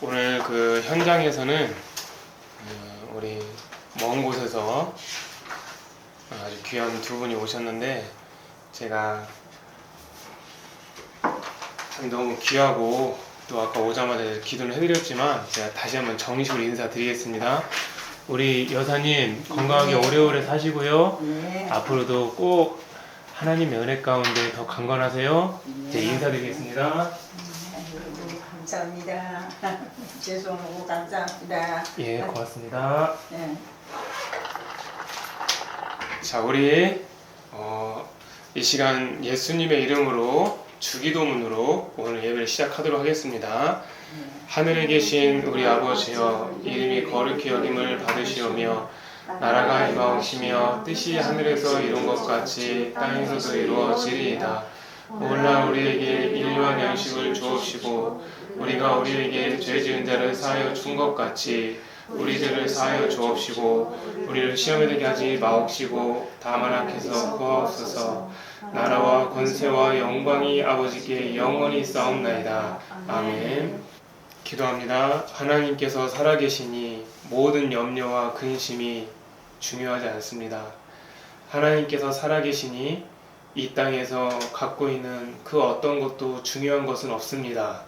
오늘 그 현장에서는 우리 먼 곳에서 아주 귀한 두 분이 오셨는데 제가 참 너무 귀하고 또 아까 오자마자 기도를 해드렸지만 제가 다시 한번 정식으로 인사드리겠습니다. 우리 여사님 건강하게 오래오래 사시고요. 앞으로도 꼭 하나님의 은혜 가운데 더 강건하세요. 이제 인사드리겠습니다. 감사합니다. 죄송하고 감사합니다. 예, 고맙습니다. 네. 자, 우리 이 시간 예수님의 이름으로 주기도문으로 오늘 예배를 시작하도록 하겠습니다. 하늘에 계신 우리 아버지여, 이름이 거룩히 여김을 받으시오며 나라가 임하오시며 뜻이 하늘에서 이룬 것 같이 땅에서도 이루어지리이다. 오늘날 우리에게 일용할 양식을 주옵시고 우리가 우리에게 죄 지은 자를 사하여 준 것 같이 우리 죄를 사하여 주옵시고 우리를 시험에 들게 하지 마옵시고 다만 악해서 구하옵소서. 나라와 권세와 영광이 아버지께 영원히 싸움나이다. 아멘. 기도합니다. 하나님께서 살아계시니 모든 염려와 근심이 중요하지 않습니다. 하나님께서 살아계시니 이 땅에서 갖고 있는 그 어떤 것도 중요한 것은 없습니다.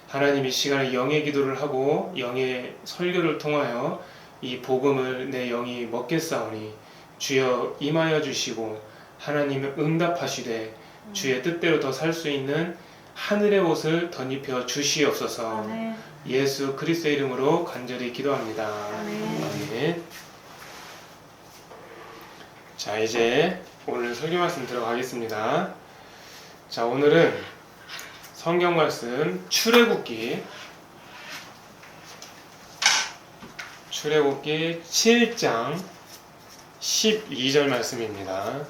하나님 이 시간에 영의 기도를 하고 영의 설교를 통하여 이 복음을 내 영이 먹겠사오니 주여 임하여 주시고 하나님의 응답하시되 주의 뜻대로 더 살 수 있는 하늘의 옷을 덧입혀 주시옵소서. 아멘. 예수 그리스도의 이름으로 간절히 기도합니다. 아멘. 자, 이제 오늘 설교 말씀 들어가겠습니다. 자, 오늘은 성경 말씀 출애굽기 7장 12절 말씀입니다.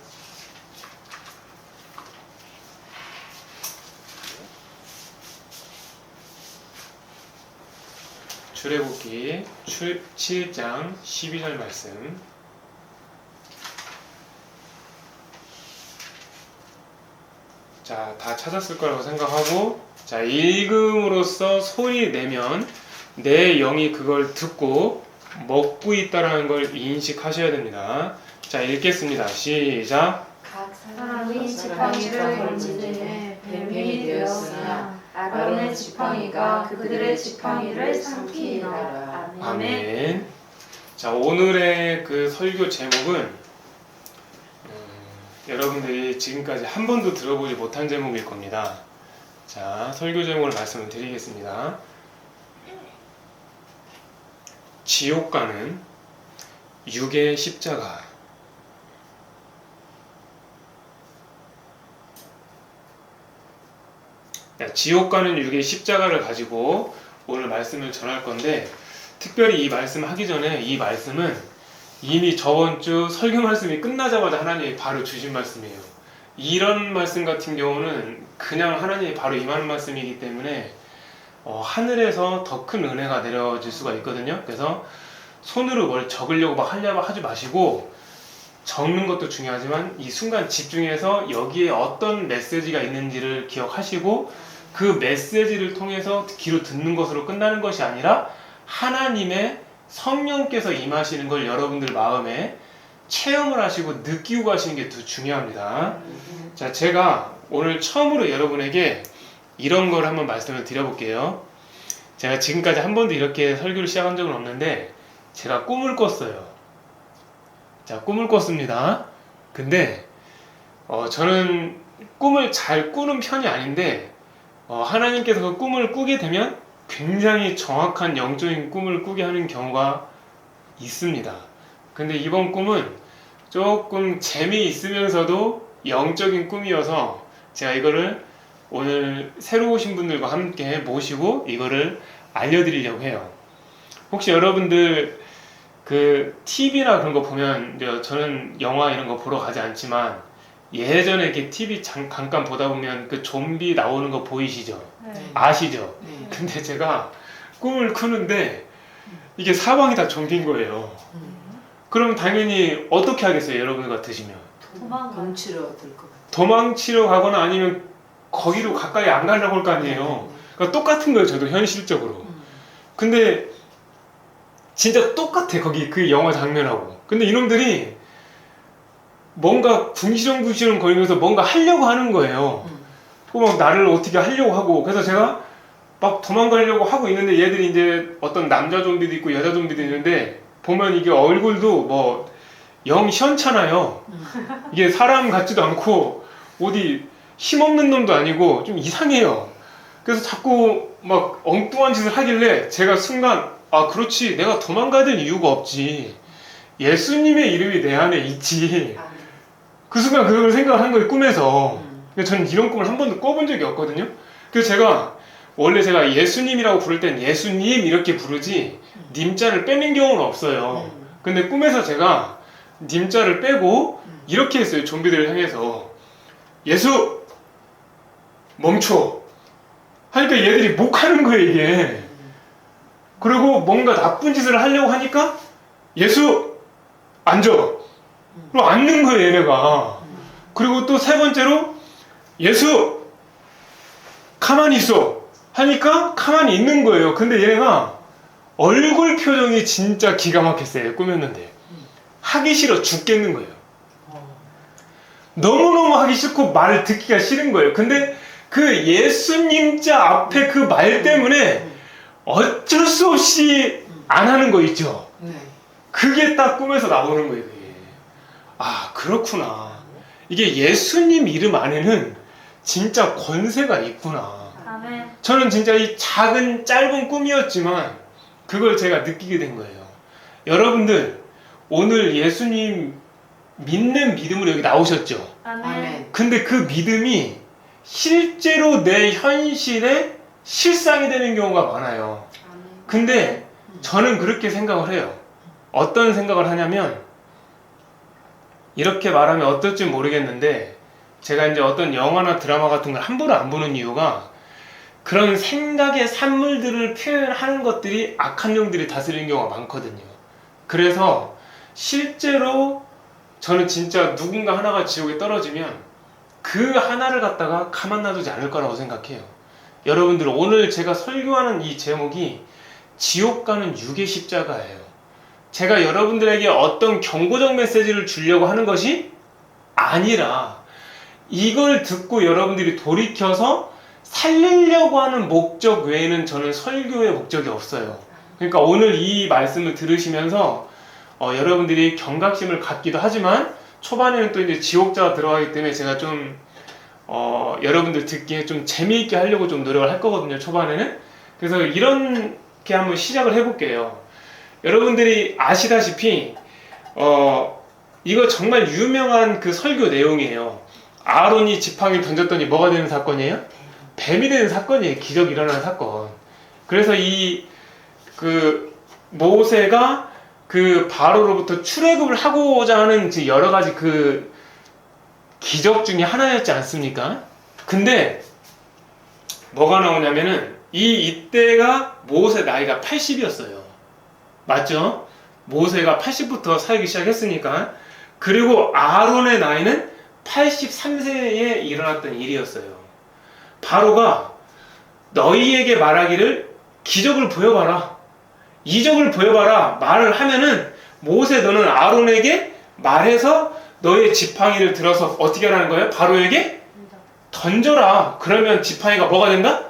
출애굽기 7장 12절 말씀. 자, 다 찾았을 거라고 생각하고, 자, 읽음으로써 소리 내면 내 영이 그걸 듣고 먹고 있다라는 걸 인식하셔야 됩니다. 자, 읽겠습니다. 시작. 각 사람이 지팡이를 던지되 뱀이 되었으나 아론의 지팡이가 그들의 지팡이를 삼키니라. 아멘. 자, 오늘의 그 설교 제목은 여러분들이 지금까지 한 번도 들어보지 못한 제목일 겁니다. 자, 설교 제목을 말씀을 드리겠습니다. 지옥 가는 육의 십자가. 지옥 가는 육의 십자가를 가지고 오늘 말씀을 전할 건데, 특별히 이 말씀을 하기 전에 이 말씀은 이미 저번 주 설교 말씀이 끝나자마자 하나님이 바로 주신 말씀이에요. 이런 말씀 같은 경우는 그냥 하나님이 바로 임하는 말씀이기 때문에 하늘에서 더 큰 은혜가 내려질 수가 있거든요. 그래서 손으로 뭘 적으려고 막 하려고 하지 마시고, 적는 것도 중요하지만 이 순간 집중해서 여기에 어떤 메시지가 있는지를 기억하시고 그 메시지를 통해서 귀로 듣는 것으로 끝나는 것이 아니라 하나님의 성령께서 임하시는 걸 여러분들 마음에 체험을 하시고 느끼고 가시는 게 더 중요합니다. 자, 제가 오늘 처음으로 여러분에게 이런 걸 한번 말씀을 드려볼게요. 제가 지금까지 한 번도 이렇게 설교를 시작한 적은 없는데 제가 꿈을 꿨어요. 자, 꿈을 꿨습니다. 근데 저는 꿈을 잘 꾸는 편이 아닌데 하나님께서 그 꿈을 꾸게 되면 굉장히 정확한 영적인 꿈을 꾸게 하는 경우가 있습니다. 근데 이번 꿈은 조금 재미있으면서도 영적인 꿈이어서 제가 이거를 오늘 새로 오신 분들과 함께 모시고 이거를 알려드리려고 해요. 혹시 여러분들 그 TV나 그런 거 보면, 저는 영화 이런 거 보러 가지 않지만 예전에 이렇게 TV 잠깐 보다 보면 그 좀비 나오는 거 보이시죠? 네. 아시죠? 네. 근데 제가 꿈을 꾸는데 이게 사방이 다 좀비인 거예요. 그럼 당연히 어떻게 하겠어요, 여러분 같으시면? 도망치러 들 것 같아요. 도망치러 가거나 아니면 거기로 가까이 안 가려고 할 거 아니에요. 그러니까 똑같은 거예요, 저도 현실적으로. 근데 진짜 똑같아 거기 그 영화 장면하고. 근데 이놈들이 뭔가 궁시렁궁시렁 거리면서 뭔가 하려고 하는 거예요. 막 나를 어떻게 하려고 하고. 그래서 제가 막 도망가려고 하고 있는데 얘들이 이제 어떤 남자 좀비도 있고 여자 좀비도 있는데 보면 이게 얼굴도 뭐 영 시원찮아요. 이게 사람 같지도 않고 어디 힘없는 놈도 아니고 좀 이상해요. 그래서 자꾸 막 엉뚱한 짓을 하길래 제가 순간 아 그렇지 내가 도망가야 될 이유가 없지. 예수님의 이름이 내 안에 있지. 그 순간 그걸 생각을 한 거예요 꿈에서. 근데 저는 이런 꿈을 한 번도 꿔본 적이 없거든요. 그래서 제가 원래 제가 예수님이라고 부를 땐 예수님 이렇게 부르지 님자를 빼는 경우는 없어요. 근데 꿈에서 제가 님자를 빼고 이렇게 했어요. 좀비들을 향해서 예수 멈춰 하니까 얘들이 목하는 거예요 이게. 그리고 뭔가 나쁜 짓을 하려고 하니까 예수 앉아. 그리고 앉는 거예요 얘네가. 그리고 또 세 번째로 예수 가만히 있어 하니까 가만히 있는 거예요. 근데 얘네가 얼굴 표정이 진짜 기가 막혔어요. 꾸몄는데 하기 싫어 죽겠는 거예요. 너무너무 하기 싫고 말을 듣기가 싫은 거예요. 근데 그 예수님자 앞에 그 말 때문에 어쩔 수 없이 안 하는 거 있죠. 그게 딱 꿈에서 나오는 거예요. 그게. 아 그렇구나. 이게 예수님 이름 안에는 진짜 권세가 있구나. 아멘. 저는 진짜 이 작은 짧은 꿈이었지만 그걸 제가 느끼게 된 거예요. 여러분들 오늘 예수님 믿는 믿음으로 여기 나오셨죠? 아멘. 근데 그 믿음이 실제로 내 현실에 실상이 되는 경우가 많아요. 근데 저는 그렇게 생각을 해요. 어떤 생각을 하냐면 이렇게 말하면 어떨지 모르겠는데 제가 이제 어떤 영화나 드라마 같은 걸 함부로 안 보는 이유가 그런 생각의 산물들을 표현하는 것들이 악한 영들이 다스리는 경우가 많거든요. 그래서 실제로 저는 진짜 누군가 하나가 지옥에 떨어지면 그 하나를 갖다가 가만 놔두지 않을 거라고 생각해요. 여러분들 오늘 제가 설교하는 이 제목이 지옥 가는 육의 십자가예요. 제가 여러분들에게 어떤 경고적 메시지를 주려고 하는 것이 아니라 이걸 듣고 여러분들이 돌이켜서 살리려고 하는 목적 외에는 저는 설교의 목적이 없어요. 그러니까 오늘 이 말씀을 들으시면서 여러분들이 경각심을 갖기도 하지만 초반에는 또 이제 지옥자가 들어가기 때문에 제가 좀 여러분들 듣기에 좀 재미있게 하려고 좀 노력을 할 거거든요. 초반에는. 그래서 이렇게 한번 시작을 해볼게요. 여러분들이 아시다시피 이거 정말 유명한 그 설교 내용이에요. 아론이 지팡이를 던졌더니 뭐가 되는 사건이에요? 뱀이 되는 사건이에요. 기적이 일어나는 사건. 그래서 그 모세가 그 바로로부터 출애굽을 하고자 하는 여러 가지 그 기적 중에 하나였지 않습니까? 근데 뭐가 나오냐면은 이때가 모세 나이가 80이었어요. 맞죠? 모세가 80부터 살기 시작했으니까. 그리고 아론의 나이는 83세에 일어났던 일이었어요. 바로가 너희에게 말하기를 기적을 보여봐라. 이적을 보여봐라. 말을 하면은 모세 너는 아론에게 말해서 너의 지팡이를 들어서 어떻게 하라는 거예요? 바로에게 던져라. 그러면 지팡이가 뭐가 된다?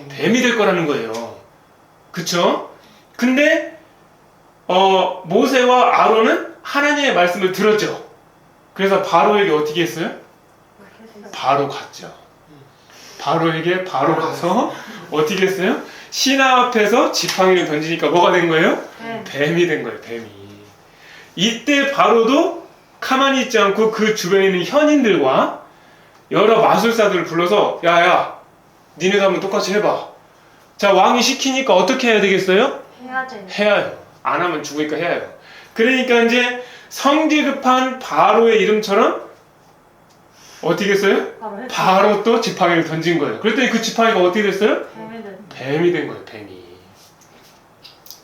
뱀이 될 거라는 거예요. 그쵸? 근데 모세와 아론은 하나님의 말씀을 들었죠. 그래서 바로에게 어떻게 했어요? 바로 갔죠. 바로에게 바로 가서 어떻게 했어요? 신하 앞에서 지팡이를 던지니까 뭐가 된 거예요? 뱀이 된 거예요. 뱀이. 이때 바로도 가만히 있지 않고 그 주변에 있는 현인들과 여러 마술사들을 불러서 야야 니네도 한번 똑같이 해봐. 자 왕이 시키니까 어떻게 해야 되겠어요? 해야 돼. 해야요. 안 하면 죽으니까 해야요. 그러니까 이제 성질급한 바로의 이름처럼 어떻게 했어요? 바로 또 지팡이를 던진 거예요. 그랬더니 그 지팡이가 어떻게 됐어요? 뱀이 된 거예요. 뱀이.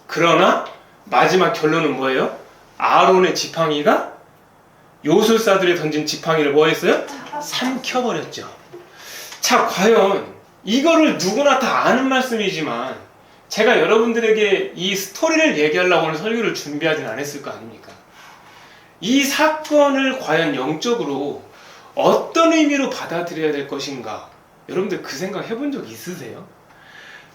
그러나 마지막 결론은 뭐예요? 아론의 지팡이가 요술사들이 던진 지팡이를 뭐 했어요? 삼켜버렸죠. 자, 과연 이거를 누구나 다 아는 말씀이지만 제가 여러분들에게 이 스토리를 얘기하려고 오늘 설교를 준비하진 않았을 거 아닙니까? 이 사건을 과연 영적으로 어떤 의미로 받아들여야 될 것인가? 여러분들 그 생각 해본 적 있으세요?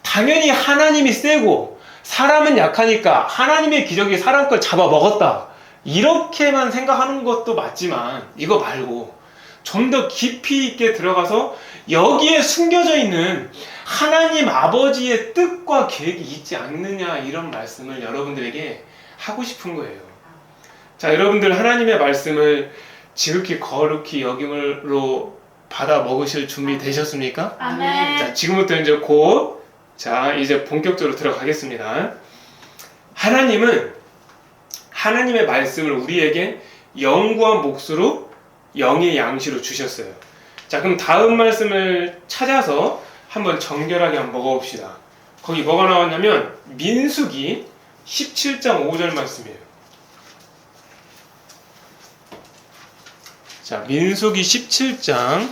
당연히 하나님이 세고 사람은 약하니까 하나님의 기적이 사람 걸 잡아먹었다, 이렇게만 생각하는 것도 맞지만 이거 말고 좀 더 깊이 있게 들어가서 여기에 숨겨져 있는 하나님 아버지의 뜻과 계획이 있지 않느냐, 이런 말씀을 여러분들에게 하고 싶은 거예요. 자, 여러분들 하나님의 말씀을 지극히 거룩히 여김으로 받아 먹으실 준비 되셨습니까? 아멘. 자, 지금부터 이제 곧 이제 본격적으로 들어가겠습니다. 하나님은 하나님의 말씀을 우리에게 영구한 몫으로 영의 양식으로 주셨어요. 자, 그럼 다음 말씀을 찾아서 한번 정결하게 한번 먹어봅시다. 거기 뭐가 나왔냐면 민수기 17장 5절 말씀이에요. 자, 민수기 17장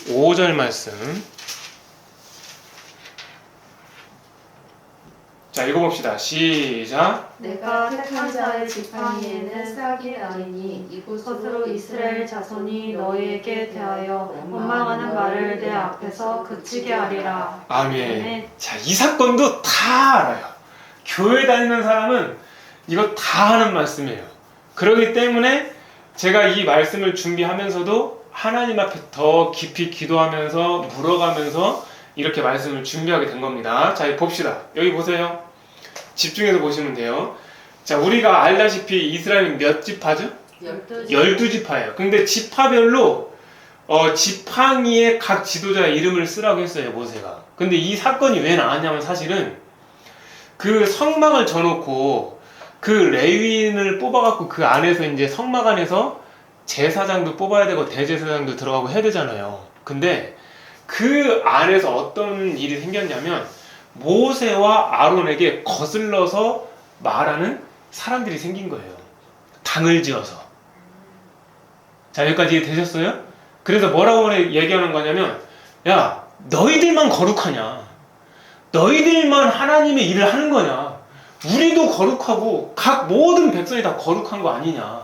5절 말씀. 자, 읽어봅시다. 시작. 내가 택한 자의 지팡이에는 싹이 나리니 이곳으로 이스라엘 자손이 너희에게 대하여 원망하는 말을 내 앞에서 그치게 하리라. 아멘. 자, 이 사건도 다 알아요. 교회 다니는 사람은 이거 다 하는 말씀이에요. 그렇기 때문에 제가 이 말씀을 준비하면서도 하나님 앞에 더 깊이 기도하면서 물어가면서 이렇게 말씀을 준비하게 된 겁니다. 자, 봅시다. 여기 보세요. 집중해서 보시면 돼요. 자, 우리가 알다시피 이스라엘은 몇 지파죠? 12지파예요. 근데 지파별로 지팡이의 각 지도자의 이름을 쓰라고 했어요, 모세가. 근데 이 사건이 왜 나왔냐면 사실은 그 성막을 져놓고 그 레위인을 뽑아갖고 그 안에서 이제 성막 안에서 제사장도 뽑아야 되고 대제사장도 들어가고 해야 되잖아요. 근데 그 안에서 어떤 일이 생겼냐면 모세와 아론에게 거슬러서 말하는 사람들이 생긴 거예요. 당을 지어서. 자, 여기까지 되셨어요? 그래서 뭐라고 얘기하는 거냐면, 야, 너희들만 거룩하냐? 너희들만 하나님의 일을 하는 거냐? 우리도 거룩하고 각 모든 백성이 다 거룩한 거 아니냐?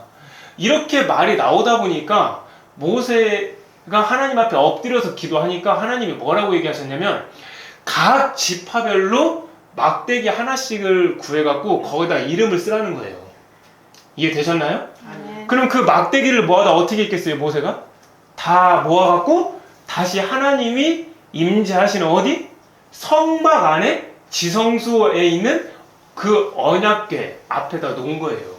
이렇게 말이 나오다 보니까 모세가 하나님 앞에 엎드려서 기도하니까 하나님이 뭐라고 얘기하셨냐면 각 지파별로 막대기 하나씩을 구해갖고 거기다 이름을 쓰라는 거예요. 이해되셨나요? 네. 그럼 그 막대기를 모아다 어떻게 했겠어요, 모세가? 다 모아갖고 다시 하나님이 임재하시는 어디? 성막 안에 지성소에 있는 그 언약궤 앞에다 놓은 거예요.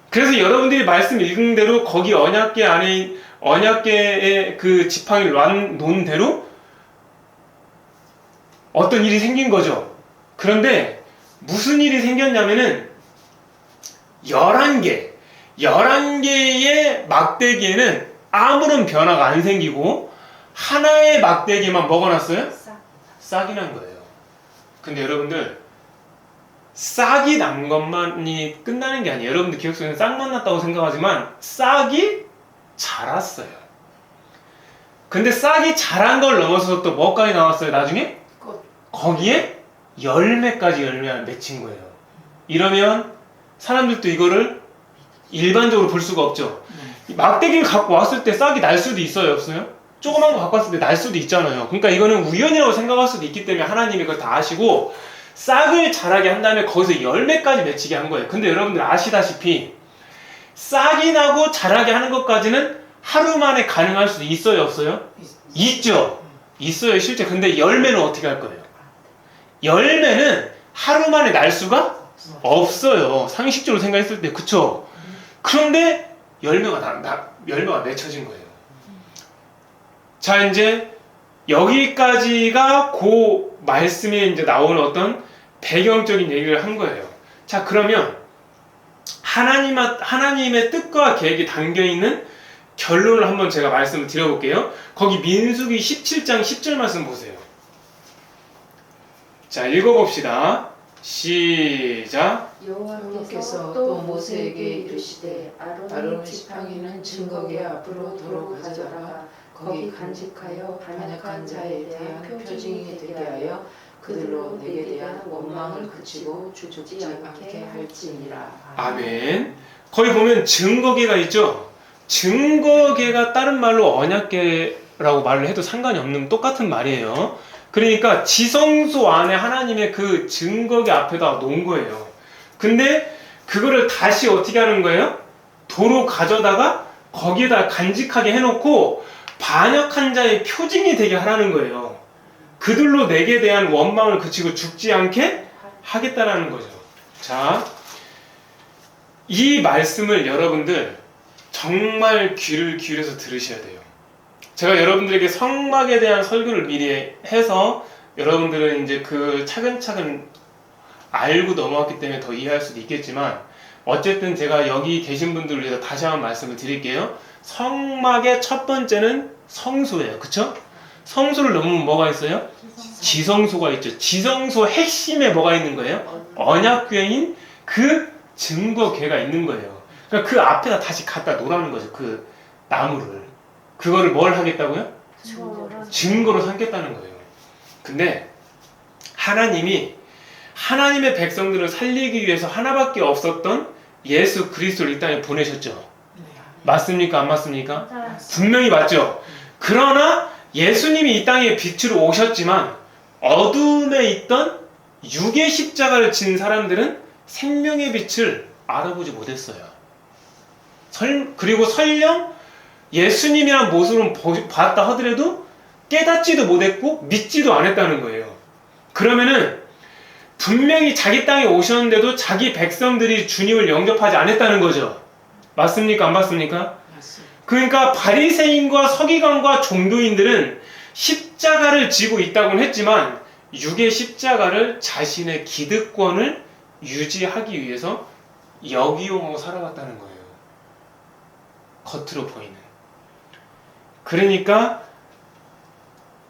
그래서 여러분들이 말씀 읽은 대로 거기 언약궤 안에 언약궤의 그 지팡이를 놓은 대로 어떤 일이 생긴 거죠. 그런데 무슨 일이 생겼냐면은 11개의 막대기에는 아무런 변화가 안 생기고 하나의 막대기만 먹어놨어요? 싹이 난 거예요. 근데 여러분들 싹이 난 것만이 끝나는 게 아니에요. 여러분들 기억 속에는 싹만 났다고 생각하지만 싹이 자랐어요. 근데 싹이 자란 걸 넘어서서 또 뭐까지 나왔어요, 나중에? 거기에 열매까지 열매가 맺힌 거예요. 이러면 사람들도 이거를 일반적으로 볼 수가 없죠. 막대기를 갖고 왔을 때 싹이 날 수도 있어요, 없어요? 조그만 거 갖고 왔을 때 날 수도 있잖아요. 그러니까 이거는 우연이라고 생각할 수도 있기 때문에 하나님이 그걸 다 아시고 싹을 자라게 한 다음에 거기서 열매까지 맺히게 한 거예요. 근데 여러분들 아시다시피 싹이 나고 자라게 하는 것까지는 하루 만에 가능할 수도 있어요, 없어요? 있죠. 있어요, 실제. 근데 열매는 어떻게 할 거예요? 열매는 하루 만에 날 수가 없어요. 상식적으로 생각했을 때, 그쵸? 그런데 열매가 맺혀진 거예요. 자, 이제 여기까지가 그 말씀에 이제 나오는 어떤 배경적인 얘기를 한 거예요. 자, 그러면 하나님의 뜻과 계획이 담겨있는 결론을 한번 제가 말씀을 드려볼게요. 거기 민수기 17장 10절 말씀 보세요. 자, 읽어봅시다. 시작. 여호와께서 또 모세에게 이르시되 아론의 지팡이는 증거궤 앞으로 도로 가져라. 거기 간직하여 반역한 자에 대한 표징이 되게 하여 그들로 내게 대한 원망을 그치고 죽지 않게 할지니라. 아멘. 거기 보면 증거계가 있죠. 증거계가 다른 말로 언약계라고 말을 해도 상관이 없는 똑같은 말이에요. 그러니까 지성소 안에 하나님의 그 증거계 앞에다 놓은 거예요. 근데 그거를 다시 어떻게 하는 거예요? 도로 가져다가 거기에다 간직하게 해놓고 반역한 자의 표징이 되게 하라는 거예요. 그들로 내게 대한 원망을 그치고 죽지 않게 하겠다라는 거죠. 자, 이 말씀을 여러분들 정말 귀를 기울여서 들으셔야 돼요. 제가 여러분들에게 성막에 대한 설교를 미리 해서 여러분들은 이제 그 차근차근 알고 넘어왔기 때문에 더 이해할 수도 있겠지만, 어쨌든 제가 여기 계신 분들을 위해서 다시 한번 말씀을 드릴게요. 성막의 첫 번째는 성소예요. 그쵸? 성소를 넘으면 뭐가 있어요? 지성소가 있죠. 지성소 핵심에 뭐가 있는 거예요? 언약궤인 그 증거궤가 있는 거예요. 그러니까 그 앞에다 다시 갖다 놓으라는 거죠. 그 나무를. 그거를 뭘 하겠다고요? 증거로 삼겠다는 거예요. 근데 하나님이 하나님의 백성들을 살리기 위해서 하나밖에 없었던 예수 그리스도를 이 땅에 보내셨죠. 맞습니까? 안 맞습니까? 분명히 맞죠. 그러나 예수님이 이 땅에 빛으로 오셨지만 어둠에 있던 육의 십자가를 진 사람들은 생명의 빛을 알아보지 못했어요. 그리고 설령 예수님이란 모습을 봤다 하더라도 깨닫지도 못했고 믿지도 않았다는 거예요. 그러면은 분명히 자기 땅에 오셨는데도 자기 백성들이 주님을 영접하지 않았다는 거죠. 맞습니까? 안 맞습니까? 그러니까 바리새인과 서기관과 종교인들은 십자가를 지고 있다고는 했지만 육의 십자가를 자신의 기득권을 유지하기 위해서 역이용하고 살아갔다는 거예요. 겉으로 보이는. 그러니까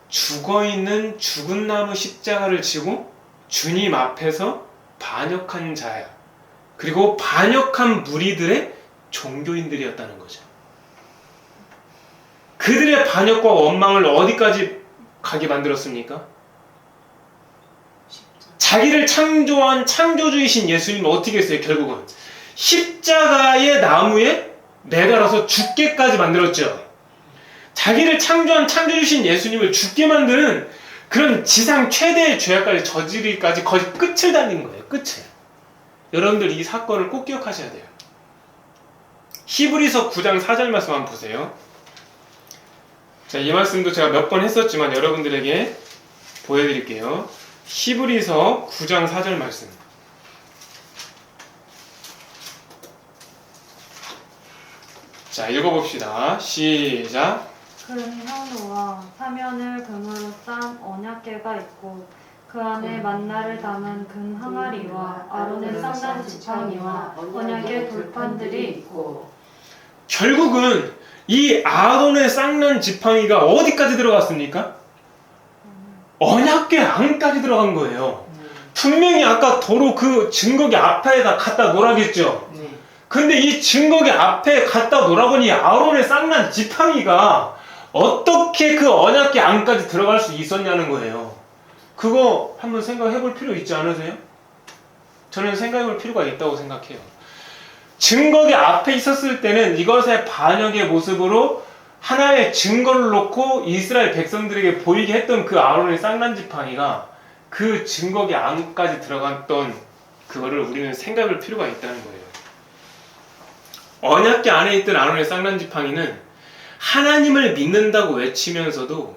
죽어있는 죽은 나무 십자가를 지고 주님 앞에서 반역한 자야. 그리고 반역한 무리들의 종교인들이었다는 거죠. 그들의 반역과 원망을 어디까지 가게 만들었습니까? 자기를 창조한 창조주이신 예수님은 어떻게 했어요? 결국은 십자가의 나무에 매달아서 죽게까지 만들었죠. 자기를 창조한 창조주신 예수님을 죽게 만드는 그런 지상 최대의 죄악까지 저지르기까지 거의 끝을 달린 거예요. 끝을. 여러분들 이 사건을 꼭 기억하셔야 돼요. 히브리서 9장 4절 말씀 한번 보세요. 자, 이 말씀도 제가 몇 번 했었지만 여러분들에게 보여드릴게요. 히브리서 9장 4절 말씀. 자, 읽어봅시다. 시작. 큰 현우와 사면을 금으로 싼 언약궤가 있고 그 안에 만나를 담은 금 항아리와 아론의 쌍난 지팡이와 언약의 돌판들이 있고. 결국은 이 아론의 쌍난 지팡이가 어디까지 들어갔습니까? 언약궤 안까지 들어간 거예요. 분명히 아까 도로 그 증거기 앞에다 갖다 놓으라겠죠. 근데 이 증거기 앞에 갖다 놓으라고니 아론의 쌍난 지팡이가 어떻게 그 언약궤 안까지 들어갈 수 있었냐는 거예요. 그거 한번 생각해 볼 필요 있지 않으세요? 저는 생각해 볼 필요가 있다고 생각해요. 증거기 앞에 있었을 때는 이것의 반역의 모습으로 하나의 증거를 놓고 이스라엘 백성들에게 보이게 했던 그 아론의 쌍난 지팡이가 그 증거기 안까지 들어갔던 그거를 우리는 생각해 볼 필요가 있다는 거예요. 언약궤 안에 있던 아론의 쌍난 지팡이는 하나님을 믿는다고 외치면서도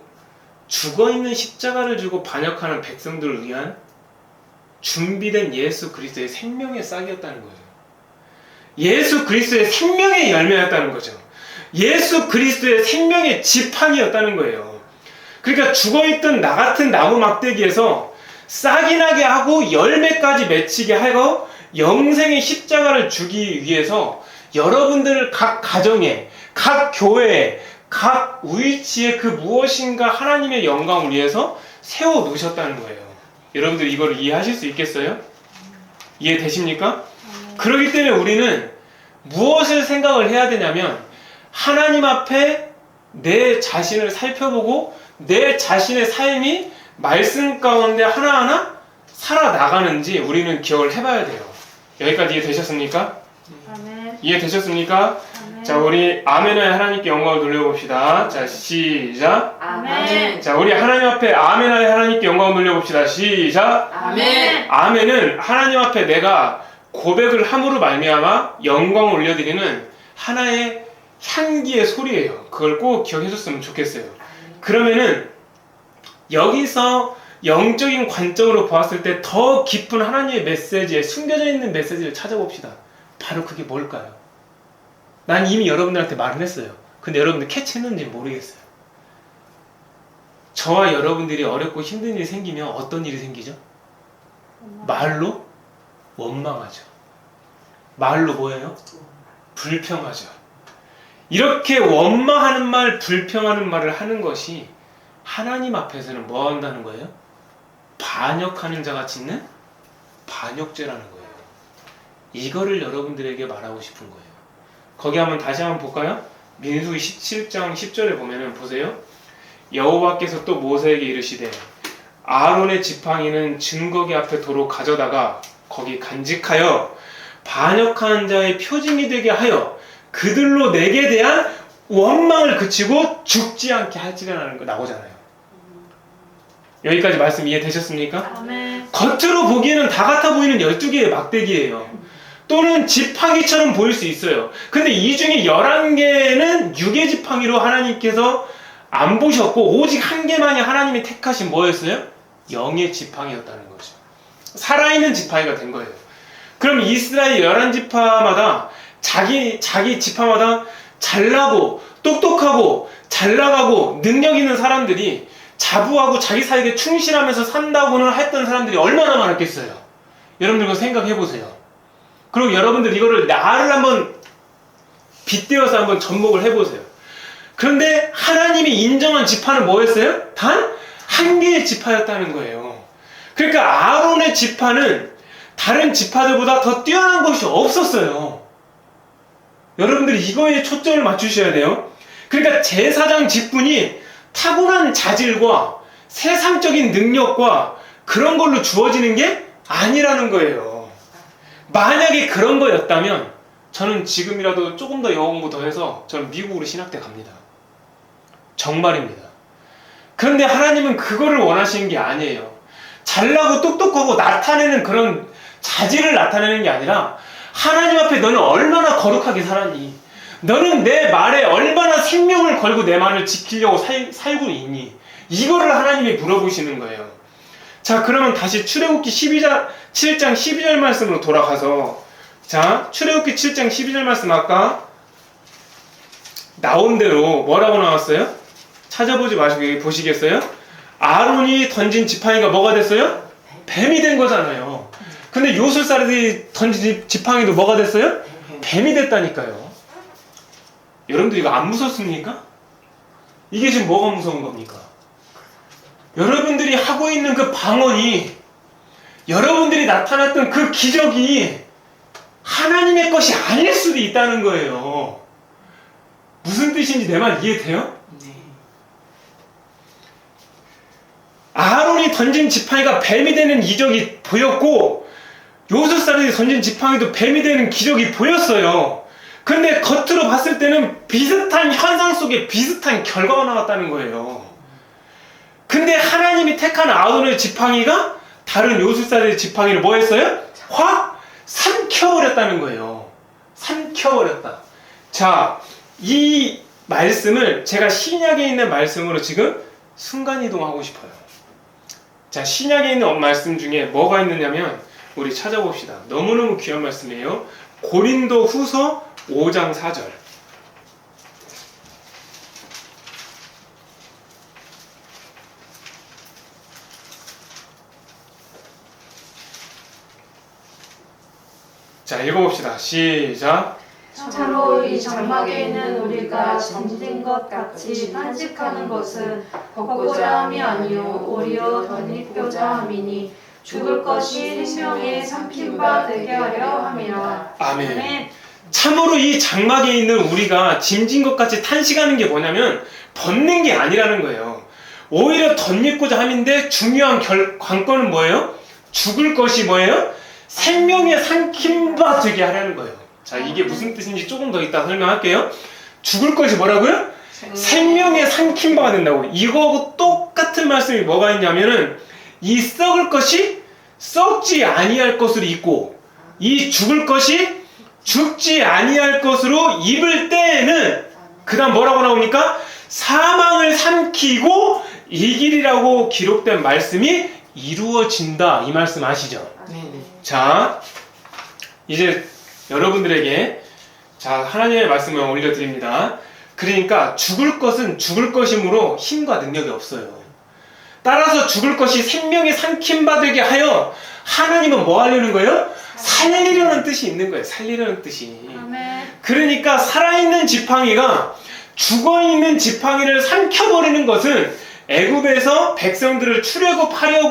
죽어있는 십자가를 주고 반역하는 백성들을 위한 준비된 예수 그리스도의 생명의 싹이었다는 거예요. 예수 그리스도의 생명의 열매였다는 거죠. 예수 그리스도의 생명의 지팡이였다는 거예요. 그러니까 죽어있던 나 같은 나무 막대기에서 싹이 나게 하고 열매까지 맺히게 하고 영생의 십자가를 주기 위해서 여러분들 각 가정에, 각 교회에, 각 위치에 그 무엇인가 하나님의 영광을 위해서 세워놓으셨다는 거예요. 여러분들 이걸 이해하실 수 있겠어요? 이해되십니까? 그렇기 때문에 우리는 무엇을 생각을 해야 되냐면 하나님 앞에 내 자신을 살펴보고 내 자신의 삶이 말씀 가운데 하나하나 살아나가는지 우리는 기억을 해봐야 돼요. 여기까지 이해되셨습니까? 아멘. 이해되셨습니까? 아멘. 자, 우리 아멘하여 하나님께 영광을 돌려봅시다. 자, 시작. 아멘. 자, 우리 하나님 앞에 아멘하여 하나님께 영광을 돌려봅시다. 시작. 아멘. 아멘은 하나님 앞에 내가 고백을 함으로 말미암아 영광을 올려드리는 하나의 향기의 소리예요. 그걸 꼭 기억해줬으면 좋겠어요. 그러면은 여기서 영적인 관점으로 보았을 때 더 깊은 하나님의 메시지에 숨겨져 있는 메시지를 찾아봅시다. 바로 그게 뭘까요? 난 이미 여러분들한테 말을 했어요. 근데 여러분들 캐치했는지 모르겠어요. 저와 여러분들이 어렵고 힘든 일이 생기면 어떤 일이 생기죠? 말로 원망하죠. 말로 뭐예요? 불평하죠. 이렇게 원망하는 말, 불평하는 말을 하는 것이 하나님 앞에서는 뭐 한다는 거예요? 반역하는 자가 짓는 반역죄라는 거예요. 이거를 여러분들에게 말하고 싶은 거예요. 거기 한번 다시 한번 볼까요? 민수기 17장 10절에 보면은 보세요. 여호와께서 또 모세에게 이르시되 아론의 지팡이는 증거기 앞에 도로 가져다가 거기 간직하여 반역하는 자의 표징이 되게 하여 그들로 내게 대한 원망을 그치고 죽지 않게 할지라는 거 나오잖아요. 여기까지 말씀 이해되셨습니까? 아멘. 겉으로 보기에는 다 같아 보이는 12개의 막대기예요. 또는 지팡이처럼 보일 수 있어요. 근데 이 중에 11개는 육의 지팡이로 하나님께서 안 보셨고 오직 한 개만이 하나님이 택하신 뭐였어요? 영의 지팡이였다는 거죠. 살아있는 지팡이가 된 거예요. 그럼 이스라엘 11지파마다 자기 지파마다 잘나고 똑똑하고 잘나가고 능력 있는 사람들이 자부하고 자기 사역에 충실하면서 산다고는 했던 사람들이 얼마나 많았겠어요. 여러분들 그거 생각해 보세요. 그리고 여러분들 이거를 나를 한번 빗대어서 한번 접목을 해보세요. 그런데 하나님이 인정한 지파는 뭐였어요? 단 한 개의 지파였다는 거예요. 그러니까 아론의 지파는 다른 지파들보다 더 뛰어난 것이 없었어요. 여러분들이 이거에 초점을 맞추셔야 돼요. 그러니까 제사장 직분이 타고난 자질과 세상적인 능력과 그런 걸로 주어지는 게 아니라는 거예요. 만약에 그런 거였다면 저는 지금이라도 조금 더 영어 공부 더 해서 저는 미국으로 신학대 갑니다. 정말입니다. 그런데 하나님은 그거를 원하시는 게 아니에요. 잘나고 똑똑하고 나타내는 그런 자질을 나타내는 게 아니라 하나님 앞에 너는 얼마나 거룩하게 살았니? 너는 내 말에 얼마나 생명을 걸고 내 말을 지키려고 살고 있니? 이거를 하나님이 물어보시는 거예요. 자, 그러면 다시 출애굽기 7장 12절 말씀으로 돌아가서 자, 출애굽기 7장 12절 말씀 아까 나온 대로 뭐라고 나왔어요? 찾아보지 마시고 여기 보시겠어요? 아론이 던진 지팡이가 뭐가 됐어요? 뱀이 된 거잖아요. 근데 요술사람들이 던진 지팡이도 뭐가 됐어요? 뱀이 됐다니까요. 여러분들 이거 안 무섭습니까? 이게 지금 뭐가 무서운 겁니까? 여러분들이 하고 있는 그 방언이, 여러분들이 나타났던 그 기적이 하나님의 것이 아닐 수도 있다는 거예요. 무슨 뜻인지 내 말 이해돼요? 네. 아론이 던진 지팡이가 뱀이 되는 이적이 보였고 요술사람이 던진 지팡이도 뱀이 되는 기적이 보였어요. 근데 겉으로 봤을 때는 비슷한 현상 속에 비슷한 결과가 나왔다는 거예요. 근데 하나님이 택한 아론의 지팡이가 다른 요술사의 지팡이를 뭐 했어요? 확 삼켜버렸다는 거예요. 삼켜버렸다. 자, 이 말씀을 제가 신약에 있는 말씀으로 지금 순간이동하고 싶어요. 자, 신약에 있는 말씀 중에 뭐가 있느냐면 우리 찾아봅시다. 너무너무 귀한 말씀이에요. 고린도 후서 5장 4절. 자, 읽어봅시다. 시작. 참으로 이 장막에 있는 우리가 잠든 것 같이 탄식하는 것은 걷고자 함이 아니요 오히려 덧입고자 함이니 죽을 것이 생명의 삼킨 바 되게 하려 함이라. 아멘. 아멘. 참으로 이 장막에 있는 우리가 짐진 것 같이 탄식하는 게 뭐냐면 벗는 게 아니라는 거예요. 오히려 덧입고자 함인데 중요한 관건은 뭐예요? 죽을 것이 뭐예요? 생명에 삼킴바 되게 하라는 거예요. 자, 이게 무슨 뜻인지 조금 더 이따 설명할게요. 죽을 것이 뭐라고요? 생명에 삼킴바가 된다고. 이거하고 똑같은 말씀이 뭐가 있냐면은 이 썩을 것이 썩지 아니할 것으로 있고 이 죽을 것이 죽지 아니할 것으로 입을 때에는 그 다음 뭐라고 나옵니까? 사망을 삼키고 이기리라고 기록된 말씀이 이루어진다. 이 말씀 아시죠? 네네. 자, 이제 여러분들에게 자 하나님의 말씀을 올려드립니다. 그러니까 죽을 것은 죽을 것이므로 힘과 능력이 없어요. 따라서 죽을 것이 생명에 삼킴바 되게 하여 하나님은 뭐 하려는 거예요? 살리려는 뜻이 있는 거예요. 살리려는 뜻이. 아멘. 그러니까 살아있는 지팡이가 죽어있는 지팡이를 삼켜버리는 것은 애굽에서 백성들을 출애굽하여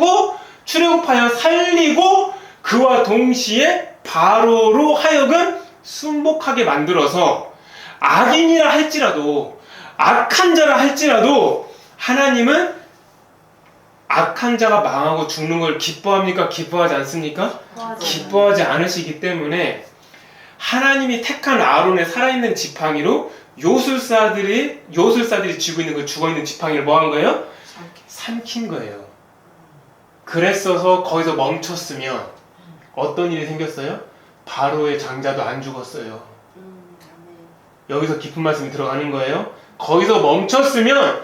살리고 그와 동시에 바로로 하여금 순복하게 만들어서 악인이라 할지라도 악한 자라 할지라도 하나님은 악한 자가 망하고 죽는 걸 기뻐합니까? 기뻐하지 않습니까? 맞아요. 기뻐하지 않으시기 때문에 하나님이 택한 아론의 살아있는 지팡이로 요술사들이 쥐고 있는 그 죽어있는 지팡이를 뭐 한 거예요? 삼킨 거예요. 그랬어서 거기서 멈췄으면 어떤 일이 생겼어요? 바로의 장자도 안 죽었어요. 여기서 깊은 말씀이 들어가는 거예요. 거기서 멈췄으면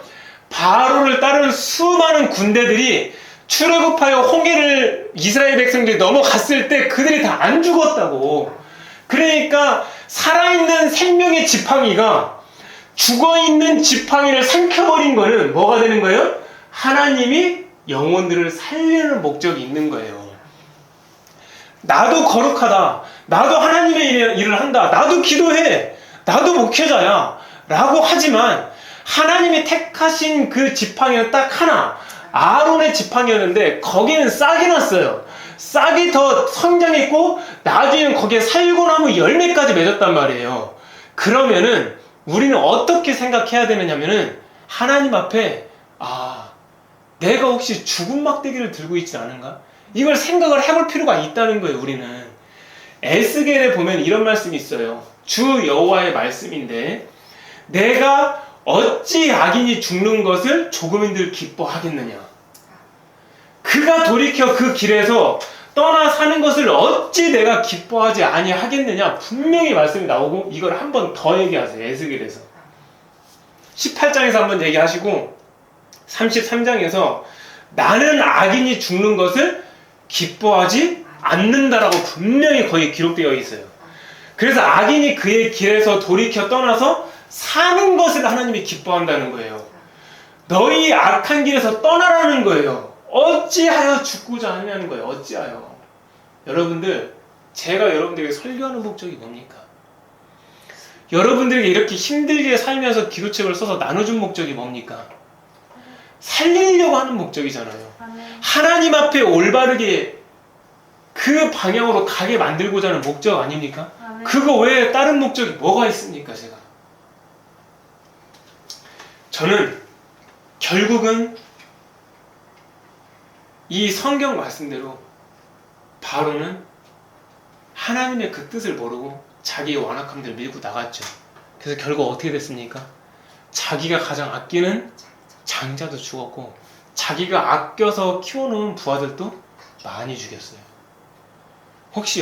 바로를 따르는 수많은 군대들이 출애굽하여 홍해를 이스라엘 백성들이 넘어갔을 때 그들이 다 안 죽었다고. 그러니까 살아있는 생명의 지팡이가 죽어있는 지팡이를 삼켜버린 거는 뭐가 되는 거예요? 하나님이 영혼들을 살리는 목적이 있는 거예요. 나도 거룩하다. 나도 하나님의 일을 한다. 나도 기도해. 나도 목회자야. 라고 하지만 하나님이 택하신 그 지팡이는 딱 하나. 아론의 지팡이였는데 거기는 싹이 났어요. 싹이 더 성장했고 나중에는 거기에 살구나무 열매까지 맺었단 말이에요. 그러면은 우리는 어떻게 생각해야 되느냐면은 하나님 앞에 내가 혹시 죽은 막대기를 들고 있지 않은가? 이걸 생각을 해볼 필요가 있다는 거예요. 우리는 에스겔에 보면 이런 말씀이 있어요. 주 여호와의 말씀인데 내가 어찌 악인이 죽는 것을 조금인들 기뻐하겠느냐? 그가 돌이켜 그 길에서 떠나 사는 것을 어찌 내가 기뻐하지 아니하겠느냐? 분명히 말씀이 나오고 이걸 한 번 더 얘기하세요. 에스겔에서 18장에서 한번 얘기하시고 33장에서 나는 악인이 죽는 것을 기뻐하지 않는다라고 분명히 거기 기록되어 있어요. 그래서 악인이 그의 길에서 돌이켜 떠나서 사는 것을 하나님이 기뻐한다는 거예요. 너희 악한 길에서 떠나라는 거예요. 어찌하여 죽고자 하냐는 거예요. 어찌하여. 여러분들, 제가 여러분들에게 설교하는 목적이 뭡니까? 여러분들에게 이렇게 힘들게 살면서 기도책을 써서 나눠준 목적이 뭡니까? 살리려고 하는 목적이잖아요. 아멘. 하나님 앞에 올바르게 그 방향으로 가게 만들고자 하는 목적 아닙니까? 아멘. 그거 외에 다른 목적이 뭐가 있습니까? 제가 저는 결국은 이 성경 말씀대로 바로는 하나님의 그 뜻을 모르고 자기의 완악함들을 밀고 나갔죠. 그래서 결국 어떻게 됐습니까? 자기가 가장 아끼는 장자도 죽었고 자기가 아껴서 키워놓은 부하들도 많이 죽였어요. 혹시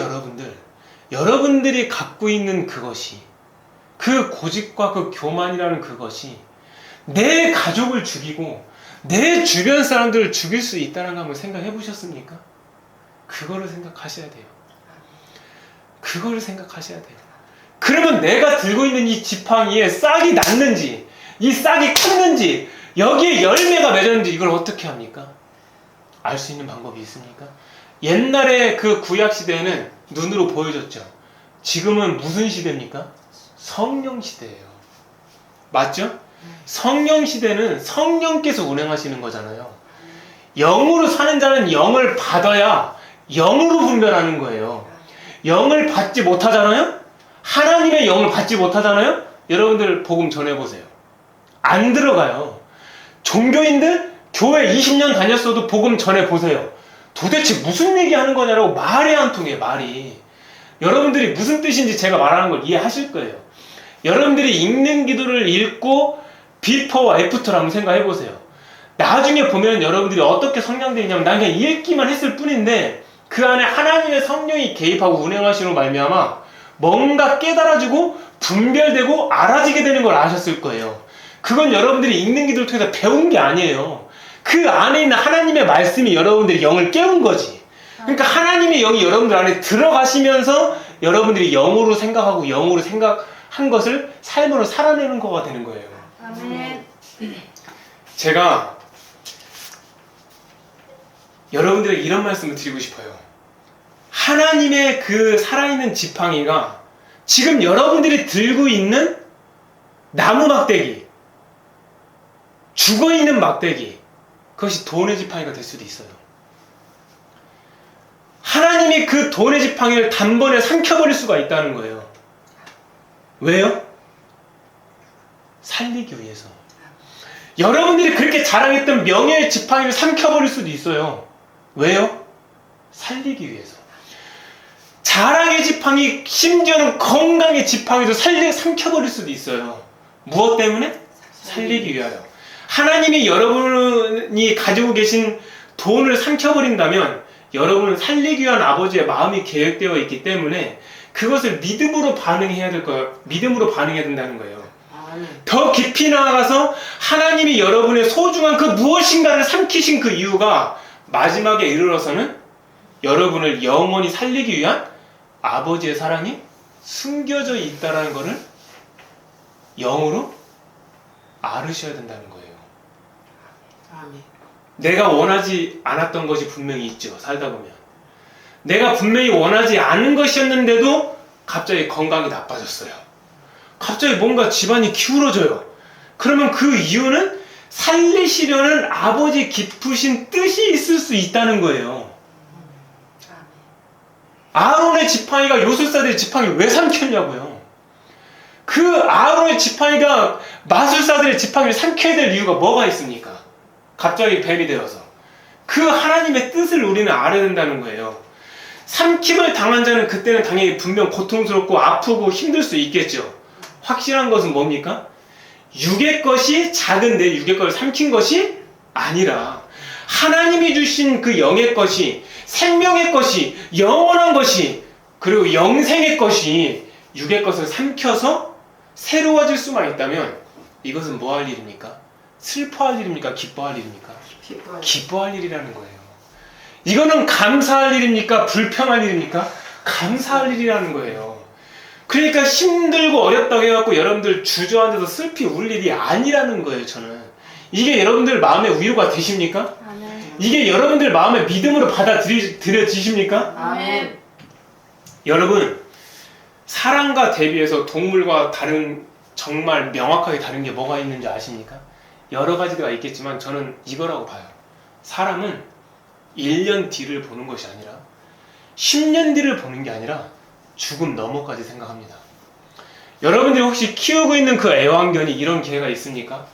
여러분들이 갖고 있는 그것이 그 고집과 그 교만이라는 그것이 내 가족을 죽이고 내 주변 사람들을 죽일 수 있다는 거 한번 생각해 보셨습니까? 그거를 생각하셔야 돼요. 그거를 생각하셔야 돼요. 그러면 내가 들고 있는 이 지팡이에 싹이 났는지 이 싹이 컸는지 여기에 열매가 맺었는지 이걸 어떻게 합니까? 알 수 있는 방법이 있습니까? 옛날에 그 구약 시대에는 눈으로 보여줬죠. 지금은 무슨 시대입니까? 성령 시대예요. 맞죠? 성령 시대는 성령께서 운행하시는 거잖아요. 영으로 사는 자는 영을 받아야 영으로 분별하는 거예요. 영을 받지 못하잖아요? 하나님의 영을 받지 못하잖아요? 여러분들 복음 전해보세요. 안 들어가요. 종교인들 교회 20년 다녔어도 복음 전해 보세요. 도대체 무슨 얘기 하는 거냐라고 말이 안 통해, 말이. 여러분들이 무슨 뜻인지 제가 말하는 걸 이해하실 거예요. 여러분들이 읽는 기도를 읽고 비포와 애프터를 한번 생각해 보세요. 나중에 보면 여러분들이 어떻게 성장되어 있냐면 난 그냥 읽기만 했을 뿐인데 그 안에 하나님의 성령이 개입하고 운행하시는 말미암아 뭔가 깨달아지고 분별되고 알아지게 되는 걸 아셨을 거예요. 그건 여러분들이 읽는 기도를 통해서 배운 게 아니에요. 그 안에 있는 하나님의 말씀이 여러분들이 영을 깨운 거지. 그러니까 하나님의 영이 여러분들 안에 들어가시면서 여러분들이 영으로 생각하고 영으로 생각한 것을 삶으로 살아내는 거가 되는 거예요. 아멘. 제가 여러분들에게 이런 말씀을 드리고 싶어요. 하나님의 그 살아있는 지팡이가 지금 여러분들이 들고 있는 나무 막대기, 죽어있는 막대기, 그것이 돈의 지팡이가 될 수도 있어요. 하나님이 그 돈의 지팡이를 단번에 삼켜버릴 수가 있다는 거예요. 왜요? 살리기 위해서. 여러분들이 그렇게 자랑했던 명예의 지팡이를 삼켜버릴 수도 있어요. 왜요? 살리기 위해서. 자랑의 지팡이, 심지어는 건강의 지팡이도 삼켜버릴 수도 있어요. 무엇 때문에? 살리기 위하여. 하나님이 여러분이 가지고 계신 돈을 삼켜버린다면 여러분은 살리기 위한 아버지의 마음이 계획되어 있기 때문에 그것을 믿음으로 반응해야 될 거예요. 믿음으로 반응해야 된다는 거예요. 더 깊이 나아가서 하나님이 여러분의 소중한 그 무엇인가를 삼키신 그 이유가 마지막에 이르러서는 여러분을 영원히 살리기 위한 아버지의 사랑이 숨겨져 있다는 것을 영으로 알으셔야 된다는 거예요. 아멘. 내가 원하지 않았던 것이 분명히 있죠. 살다 보면. 내가 분명히 원하지 않은 것이었는데도 갑자기 건강이 나빠졌어요. 갑자기 뭔가 집안이 기울어져요. 그러면 그 이유는 살리시려는 아버지 깊으신 뜻이 있을 수 있다는 거예요. 아론의 지팡이가 요술사들의 지팡이를 왜 삼켰냐고요. 그 아론의 지팡이가 마술사들의 지팡이를 삼켜야 될 이유가 뭐가 있습니까? 갑자기 뱀이 되어서. 그 하나님의 뜻을 우리는 알아야 된다는 거예요. 삼킴을 당한 자는 그때는 당연히 분명 고통스럽고 아프고 힘들 수 있겠죠. 확실한 것은 뭡니까? 육의 것이 작은데 육의 것을 삼킨 것이 아니라 하나님이 주신 그 영의 것이, 생명의 것이, 영원한 것이, 그리고 영생의 것이 육의 것을 삼켜서 새로워질 수만 있다면 이것은 뭐 할 일입니까? 슬퍼할 일입니까? 기뻐할 일입니까? 기뻐할 일이라는 거예요. 이거는 감사할 일입니까? 불평할 일입니까? 감사할 일이라는 거예요. 그러니까 힘들고 어렵다고 해갖고 여러분들 주저앉아서 슬피 울 일이 아니라는 거예요. 저는 이게 여러분들 마음에 위로가 되십니까? 아멘. 이게 여러분들 마음에 믿음으로 받아들여지십니까? 아멘. 여러분, 사람과 대비해서 동물과 다른, 정말 명확하게 다른 게 뭐가 있는지 아십니까? 여러 가지가 있겠지만 저는 이거라고 봐요. 사람은 1년 뒤를 보는 것이 아니라 10년 뒤를 보는 게 아니라 죽음 너머까지 생각합니다. 여러분들이 혹시 키우고 있는 그 애완견이 이런 기회가 있습니까?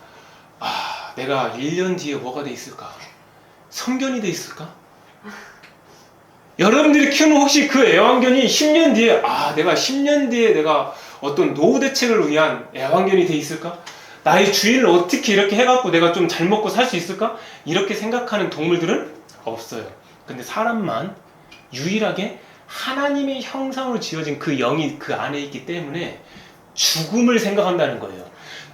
아, 내가 1년 뒤에 뭐가 돼 있을까? 성견이 돼 있을까? 여러분들이 키우는 혹시 그 애완견이 10년 뒤에, 아, 내가 10년 뒤에 내가 어떤 노후 대책을 위한 애완견이 돼 있을까? 나의 주인을 어떻게 이렇게 해갖고 내가 좀 잘 먹고 살 수 있을까? 이렇게 생각하는 동물들은 없어요. 근데 사람만 유일하게 하나님의 형상으로 지어진 그 영이 그 안에 있기 때문에 죽음을 생각한다는 거예요.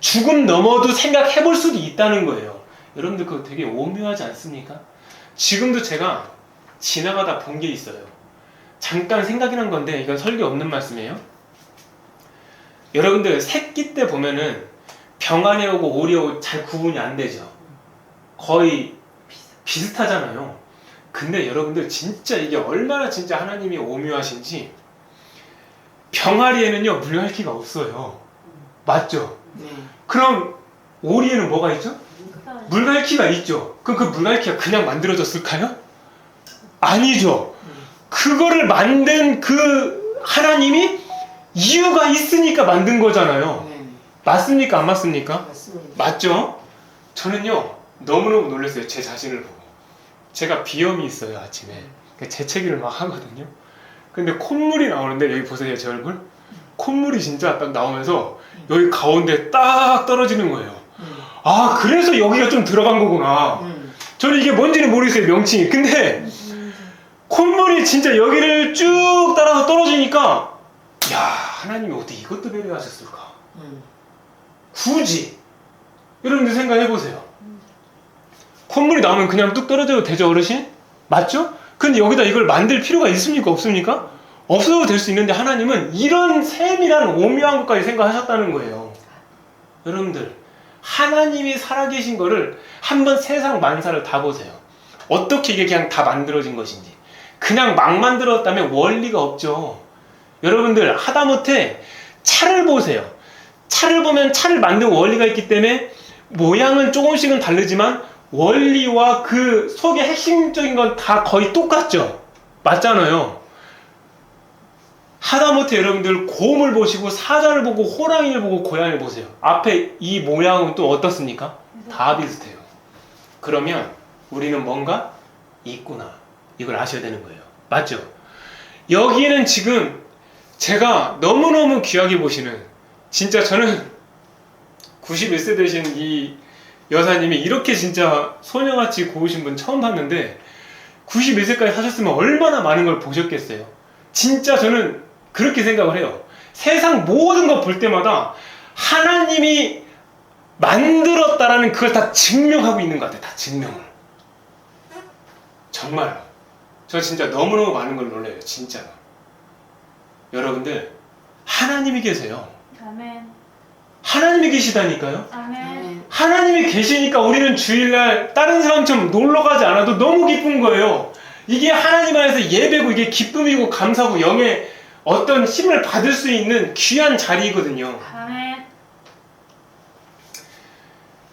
죽음 넘어도 생각해 볼 수도 있다는 거예요. 여러분들 그거 되게 오묘하지 않습니까? 지금도 제가 지나가다 본 게 있어요. 잠깐 생각이 난 건데 이건 설교 없는 말씀이에요. 여러분들 새끼 때 보면은 병아리 오고 오리 오고 잘 구분이 안 되죠. 거의 비슷하잖아요. 근데 여러분들 진짜 이게 얼마나 진짜 하나님이 오묘하신지, 병아리에는요 물갈퀴가 없어요. 맞죠? 네. 그럼 오리에는 뭐가 있죠? 물갈퀴가 있죠. 그럼 그 물갈퀴가 그냥 만들어졌을까요? 아니죠. 그거를 만든 그 하나님이 이유가 있으니까 만든 거잖아요. 네. 맞습니까? 안 맞습니까? 맞습니다. 맞죠? 저는요 너무너무 놀랐어요. 제 자신을 보고. 제가 비염이 있어요, 아침에. 그러니까 재채기를 막 하거든요. 근데 콧물이 나오는데, 여기 보세요, 제 얼굴. 콧물이 진짜 딱 나오면서 여기 가운데 딱 떨어지는 거예요. 아, 그래서 여기가 좀 들어간 거구나. 저는 이게 뭔지는 모르겠어요, 명칭이. 근데 콧물이 진짜 여기를 쭉 따라서 떨어지니까, 야, 하나님이 어떻게 이것도 배려하셨을까? 굳이 여러분들 생각해보세요. 콧물이 나오면 그냥 뚝 떨어져도 되죠, 어르신? 맞죠? 근데 여기다 이걸 만들 필요가 있습니까, 없습니까? 없어도 될 수 있는데 하나님은 이런 세밀한 오묘한 것까지 생각하셨다는 거예요. 여러분들, 하나님이 살아계신 거를 한번 세상 만사를 다 보세요. 어떻게 이게 그냥 다 만들어진 것인지. 그냥 막 만들었다면 원리가 없죠. 여러분들, 하다못해 차를 보세요. 차를 보면 차를 만든 원리가 있기 때문에 모양은 조금씩은 다르지만 원리와 그 속의 핵심적인 건 다 거의 똑같죠. 맞잖아요. 하다못해 여러분들 곰을 보시고 사자를 보고 호랑이를 보고 고양이를 보세요. 앞에 이 모양은 또 어떻습니까? 다 비슷해요. 그러면 우리는 뭔가 있구나. 이걸 아셔야 되는 거예요. 맞죠? 여기에는 지금 제가 너무너무 귀하게 보시는, 진짜 저는 91세 되신 이 여사님이 이렇게 진짜 소녀같이 고우신 분 처음 봤는데 91세까지 사셨으면 얼마나 많은 걸 보셨겠어요. 진짜 저는 그렇게 생각을 해요. 세상 모든 거 볼 때마다 하나님이 만들었다라는 그걸 다 증명하고 있는 것 같아요. 다 증명을. 정말로. 저 진짜 너무너무 많은 걸 놀라요. 진짜로. 여러분들, 하나님이 계세요. 아멘. 하나님이 계시다니까요. 아멘. 하나님이 계시니까 우리는 주일날 다른 사람처럼 놀러 가지 않아도 너무 기쁜 거예요. 이게 하나님 안에서 예배고, 이게 기쁨이고 감사고 영의 어떤 힘을 받을 수 있는 귀한 자리이거든요. 아멘.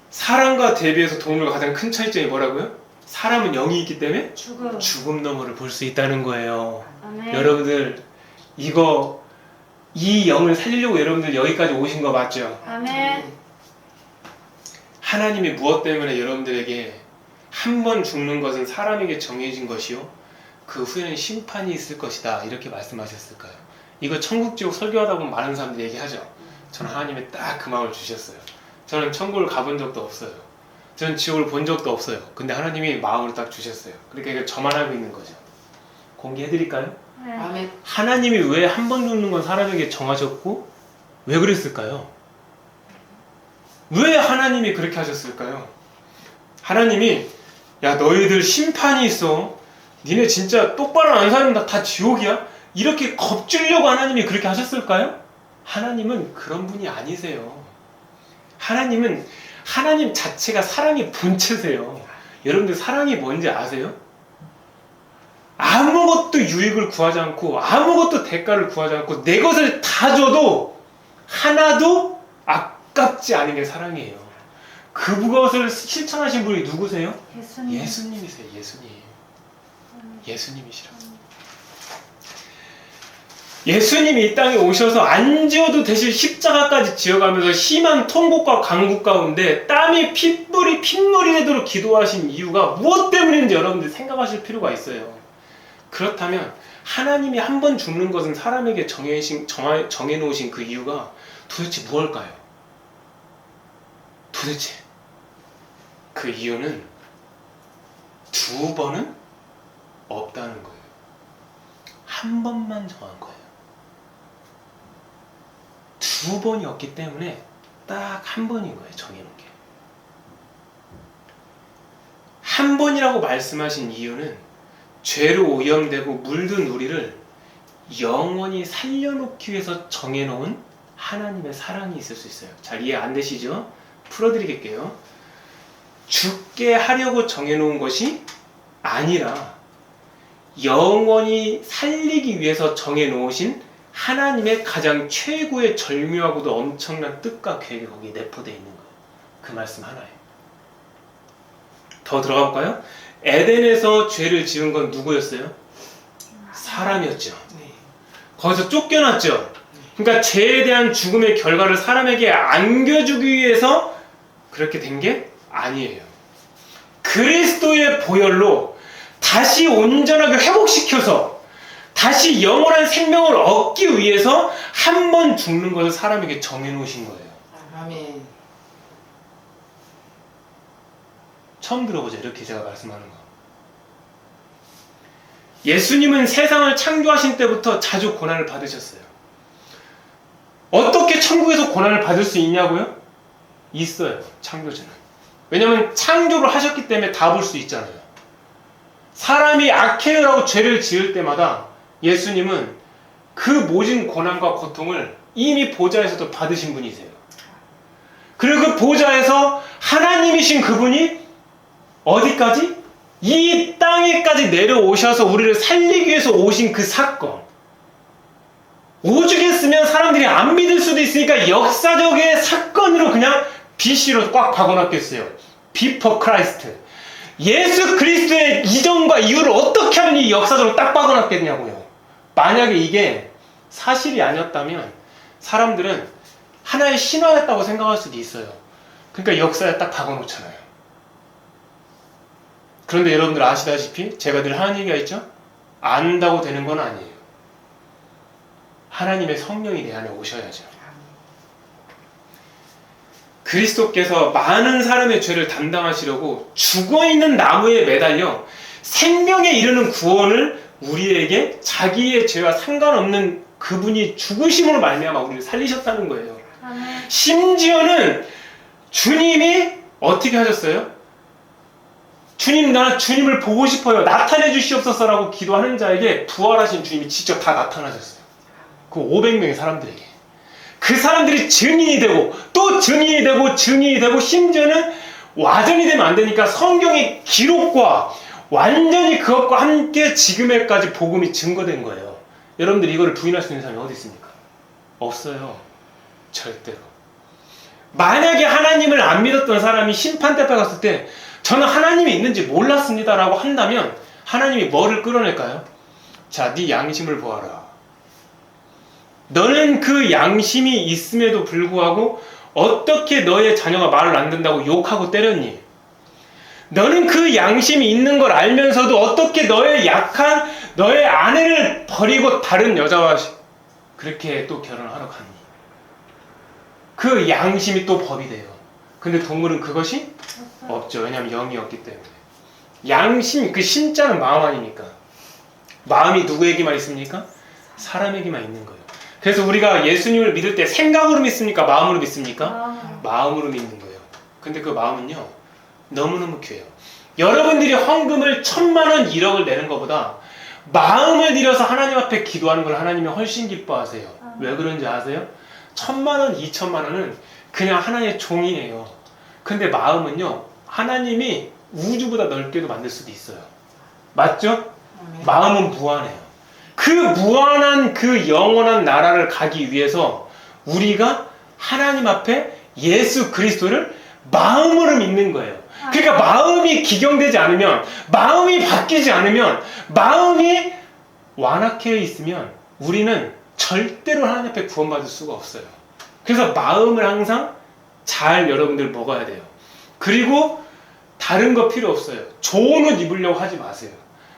사람과 대비해서 동물과 가장 큰 차이점이 뭐라고요? 사람은 영이 있기 때문에 죽음. 죽음 너머를 볼 수 있다는 거예요. 아멘. 여러분들, 이 영을 살리려고 여러분들 여기까지 오신 거 맞죠? 아멘. 하나님이 무엇 때문에 여러분들에게 한 번 죽는 것은 사람에게 정해진 것이요, 그 후에는 심판이 있을 것이다, 이렇게 말씀하셨을까요? 이거 천국 지옥 설교하다 보면 많은 사람들이 얘기하죠. 저는 하나님이 딱 그 마음을 주셨어요. 저는 천국을 가본 적도 없어요. 저는 지옥을 본 적도 없어요. 근데 하나님이 마음을 딱 주셨어요. 그러니까 이거 저만 알고 있는 거죠. 공개해드릴까요? 네. 아멘. 하나님이 왜 한 번 죽는 건 사람에게 정하셨고 왜 그랬을까요? 왜 하나님이 그렇게 하셨을까요? 하나님이, 야, 너희들 심판이 있어, 니네 진짜 똑바로 안 살면 다 지옥이야, 이렇게 겁주려고 하나님이 그렇게 하셨을까요? 하나님은 그런 분이 아니세요. 하나님은, 하나님 자체가 사랑의 본체세요. 여러분들, 사랑이 뭔지 아세요? 아무것도 유익을 구하지 않고 아무것도 대가를 구하지 않고 내 것을 다 줘도 하나도 아깝지 않은 게 사랑이에요. 그것을 실천하신 분이 누구세요? 예수님. 예수님이세요. 예수님. 예수님이시라고. 예수님이 이 땅에 오셔서 안 지어도 되실 십자가까지 지어가면서 심한 통곡과 간구 가운데 땀이 핏물이 되도록 기도하신 이유가 무엇 때문인지 여러분들 생각하실 필요가 있어요. 그렇다면 하나님이 한 번 죽는 것은 사람에게 정해놓으신 그 이유가 도대체 무엇일까요? 도대체 그 이유는 두 번은 없다는 거예요. 한 번만 정한 거예요. 두 번이 없기 때문에 딱 한 번인 거예요. 정해놓은 게. 한 번이라고 말씀하신 이유는 죄로 오염되고 물든 우리를 영원히 살려놓기 위해서 정해놓은 하나님의 사랑이 있을 수 있어요. 잘 이해 안 되시죠? 풀어드리겠게요. 죽게 하려고 정해놓은 것이 아니라 영원히 살리기 위해서 정해놓으신 하나님의 가장 최고의 절묘하고도 엄청난 뜻과 계획이 거기에 내포되어 있는 거예요. 그 말씀 하나에. 더 들어가 볼까요? 에덴에서 죄를 지은 건 누구였어요? 사람이었죠. 거기서 쫓겨났죠. 그러니까 죄에 대한 죽음의 결과를 사람에게 안겨주기 위해서 그렇게 된 게 아니에요. 그리스도의 보혈로 다시 온전하게 회복시켜서 다시 영원한 생명을 얻기 위해서 한 번 죽는 것을 사람에게 정해놓으신 거예요. 아멘. 처음 들어보죠, 이렇게 제가 말씀하는 거. 예수님은 세상을 창조하신 때부터 자주 고난을 받으셨어요. 어떻게 천국에서 고난을 받을 수 있냐고요? 있어요, 창조주는. 왜냐면 창조를 하셨기 때문에 다 볼 수 있잖아요. 사람이 악행을 하고 죄를 지을 때마다 예수님은 그 모진 고난과 고통을 이미 보좌에서도 받으신 분이세요. 그리고 그 보좌에서 하나님이신 그분이 어디까지? 이 땅에까지 내려오셔서 우리를 살리기 위해서 오신 그 사건. 오죽했으면 사람들이 안 믿을 수도 있으니까 역사적인 사건으로 그냥 BC로 꽉 박아놨겠어요. Before Christ. 예수 그리스도의 이전과 이후를 어떻게 하면 이 역사적으로 딱 박아놨겠냐고요. 만약에 이게 사실이 아니었다면 사람들은 하나의 신화였다고 생각할 수도 있어요. 그러니까 역사에 딱 박아놓잖아요. 그런데 여러분들 아시다시피 제가 늘 하는 얘기가 있죠? 안다고 되는 건 아니에요. 하나님의 성령이 내 안에 오셔야죠. 그리스도께서 많은 사람의 죄를 담당하시려고 죽어있는 나무에 매달려 생명에 이르는 구원을 우리에게 자기의 죄와 상관없는 그분이 죽으심으로 말미암아 우리를 살리셨다는 거예요. 아멘. 심지어는 주님이 어떻게 하셨어요? 주님, 나 주님을 보고 싶어요. 나타내 주시옵소서라고 기도하는 자에게 부활하신 주님이 직접 다 나타나셨어요. 그 500명의 사람들에게. 그 사람들이 증인이 되고 또 증인이 되고 증인이 되고 심지어는 와전이 되면 안 되니까 성경의 기록과 완전히 그것과 함께 지금에까지 복음이 증거된 거예요. 여러분들 이거를 부인할 수 있는 사람이 어디 있습니까? 없어요. 절대로. 만약에 하나님을 안 믿었던 사람이 심판대 앞에 갔을 때 저는 하나님이 있는지 몰랐습니다 라고 한다면 하나님이 뭐를 끌어낼까요? 자, 네 양심을 보아라. 너는 그 양심이 있음에도 불구하고 어떻게 너의 자녀가 말을 안 듣는다고 욕하고 때렸니? 너는 그 양심이 있는 걸 알면서도 어떻게 너의 약한 너의 아내를 버리고 다른 여자와 그렇게 또 결혼을 하러 갔니? 그 양심이 또 법이 돼요. 근데 동물은 그것이 없죠. 왜냐하면 영이 없기 때문에. 양심, 그 심자는 마음 아닙니까? 마음이 누구에게만 있습니까? 사람에게만 있는 거예요. 그래서 우리가 예수님을 믿을 때 생각으로 믿습니까? 마음으로 믿습니까? 마음으로 믿는 거예요. 근데 그 마음은요, 너무너무 귀해요. 여러분들이 헌금을 1,000,000원, 1억을 내는 것보다 마음을 들여서 하나님 앞에 기도하는 걸 하나님이 훨씬 기뻐하세요. 왜 그런지 아세요? 1,000,000원, 2,000,000원은 그냥 하나의 종이에요. 근데 마음은요, 하나님이 우주보다 넓게도 만들 수도 있어요. 맞죠? 마음은 무한해요. 그 무한한 그 영원한 나라를 가기 위해서 우리가 하나님 앞에 예수 그리스도를 마음으로 믿는 거예요. 그러니까 마음이 기경되지 않으면, 마음이 바뀌지 않으면, 마음이 완악해 있으면 우리는 절대로 하나님 앞에 구원받을 수가 없어요. 그래서 마음을 항상 잘 여러분들 먹어야 돼요. 그리고 다른 거 필요 없어요. 좋은 옷 입으려고 하지 마세요.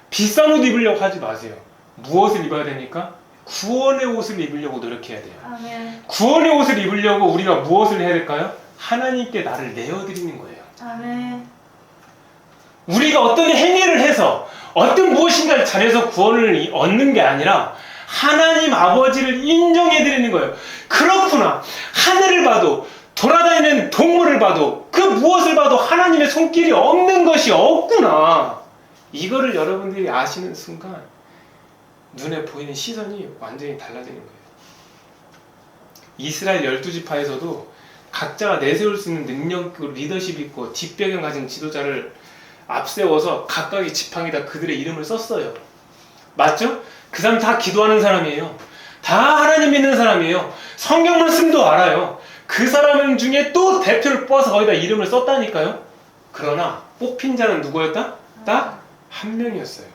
비싼 옷 입으려고 하지 마세요. 무엇을 입어야 됩니까? 구원의 옷을 입으려고 노력해야 돼요. 아멘. 구원의 옷을 입으려고 우리가 무엇을 해야 될까요? 하나님께 나를 내어드리는 거예요. 아멘. 우리가 어떤 행위를 해서 어떤 무엇인가를 잘해서 구원을 얻는 게 아니라 하나님 아버지를 인정해드리는 거예요. 그렇구나. 하늘을 봐도 돌아다니는 동물을 봐도 그 무엇을 봐도 하나님의 손길이 없는 것이 없구나. 이거를 여러분들이 아시는 순간 눈에 보이는 시선이 완전히 달라지는 거예요. 이스라엘 12지파에서도 각자가 내세울 수 있는 능력, 리더십 있고 뒷배경 가진 지도자를 앞세워서 각각의 지팡이다 그들의 이름을 썼어요. 맞죠? 그 사람 다 기도하는 사람이에요. 다 하나님 믿는 사람이에요. 성경 말씀도 알아요. 그 사람 중에 또 대표를 뽑아서 거기다 이름을 썼다니까요. 그러나 뽑힌 자는 누구였다? 딱 한 명이었어요.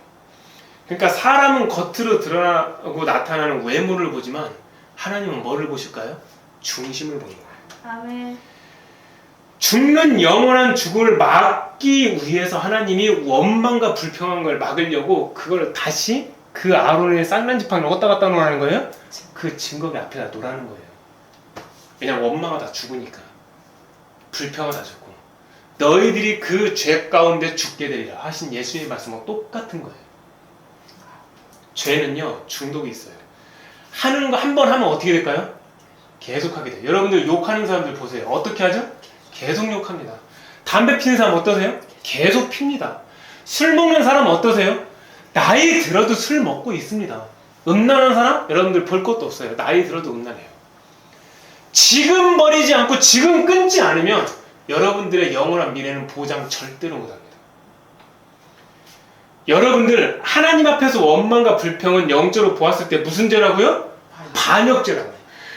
그러니까 사람은 겉으로 드러나고 나타나는 외모를 보지만 하나님은 뭐를 보실까요? 중심을 보는 거예요. 아멘. 죽는 영원한 죽음을 막기 위해서 하나님이 원망과 불평한 걸 막으려고 그걸 다시 그 아론의 쌍난 지팡이를 어디다 갖다 놓으라는 거예요? 그 증거기 앞에다 놓으라는 거예요. 왜냐면 원망하다 죽으니까, 불평하다 죽고, 너희들이 그 죄 가운데 죽게 되리라 하신 예수님의 말씀과 똑같은 거예요. 죄는요 중독이 있어요. 하는 거 한 번 하면 어떻게 될까요? 계속 하게 돼요. 여러분들 욕하는 사람들 보세요. 어떻게 하죠? 계속 욕합니다. 담배 피는 사람 어떠세요? 계속 핍니다. 술 먹는 사람 어떠세요? 나이 들어도 술 먹고 있습니다. 음란한 사람? 여러분들 볼 것도 없어요. 나이 들어도 음란해요. 지금 버리지 않고 지금 끊지 않으면 여러분들의 영원한 미래는 보장 절대로 못합니다. 여러분들 하나님 앞에서 원망과 불평은 영적으로 보았을 때 무슨 죄라고요? 반역죄라고요.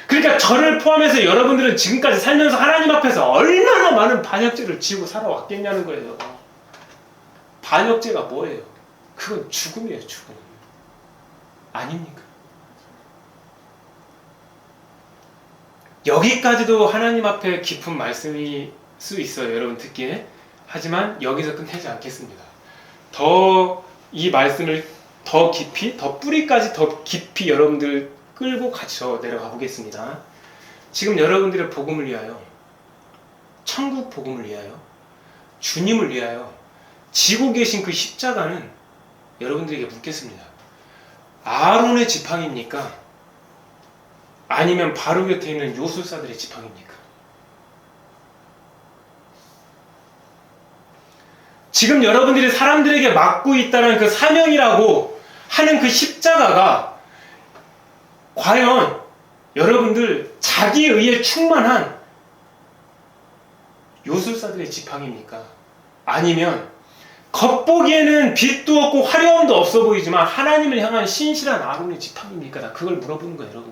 그러니까 저를 포함해서 여러분들은 지금까지 살면서 하나님 앞에서 얼마나 많은 반역죄를 지고 살아왔겠냐는 거예요. 반역죄가 뭐예요? 그건 죽음이에요. 죽음. 아닙니까? 여기까지도 하나님 앞에 깊은 말씀일 수 있어요. 여러분 듣기에. 하지만 여기서 끝내지 않겠습니다. 더 이 말씀을 더 깊이, 더 뿌리까지 더 깊이 여러분들 끌고 같이 내려가 보겠습니다. 지금 여러분들의 복음을 위하여, 천국 복음을 위하여, 주님을 위하여 지고 계신 그 십자가는 여러분들에게 묻겠습니다. 아론의 지팡이입니까? 아니면 바로 곁에 있는 요술사들의 지팡이입니까? 지금 여러분들이 사람들에게 맡고 있다는 그 사명이라고 하는 그 십자가가 과연 여러분들 자기에 의해 충만한 요술사들의 지팡이입니까? 아니면 겉보기에는 빛도 없고 화려함도 없어 보이지만 하나님을 향한 신실한 아론의 지팡이입니까? 나 그걸 물어보는 거예요.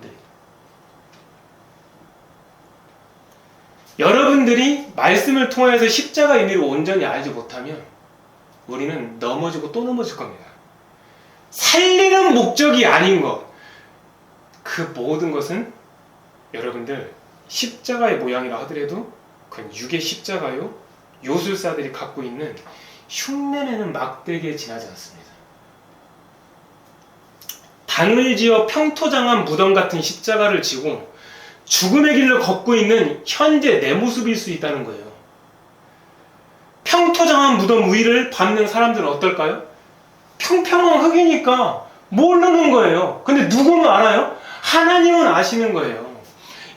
여러분들이 말씀을 통해서 십자가 의미를 온전히 알지 못하면 우리는 넘어지고 또 넘어질 겁니다. 살리는 목적이 아닌 것, 그 모든 것은 여러분들 십자가의 모양이라 하더라도 그건 육의 십자가요, 요술사들이 갖고 있는 흉내내는 막대기에 지나지 않습니다. 단을 지어 평토장한 무덤 같은 십자가를 지고 죽음의 길을 걷고 있는 현재 내 모습일 수 있다는 거예요. 평토장한 무덤 위를 밟는 사람들은 어떨까요? 평평한 흙이니까 모르는 거예요. 근데 누구는 알아요? 하나님은 아시는 거예요.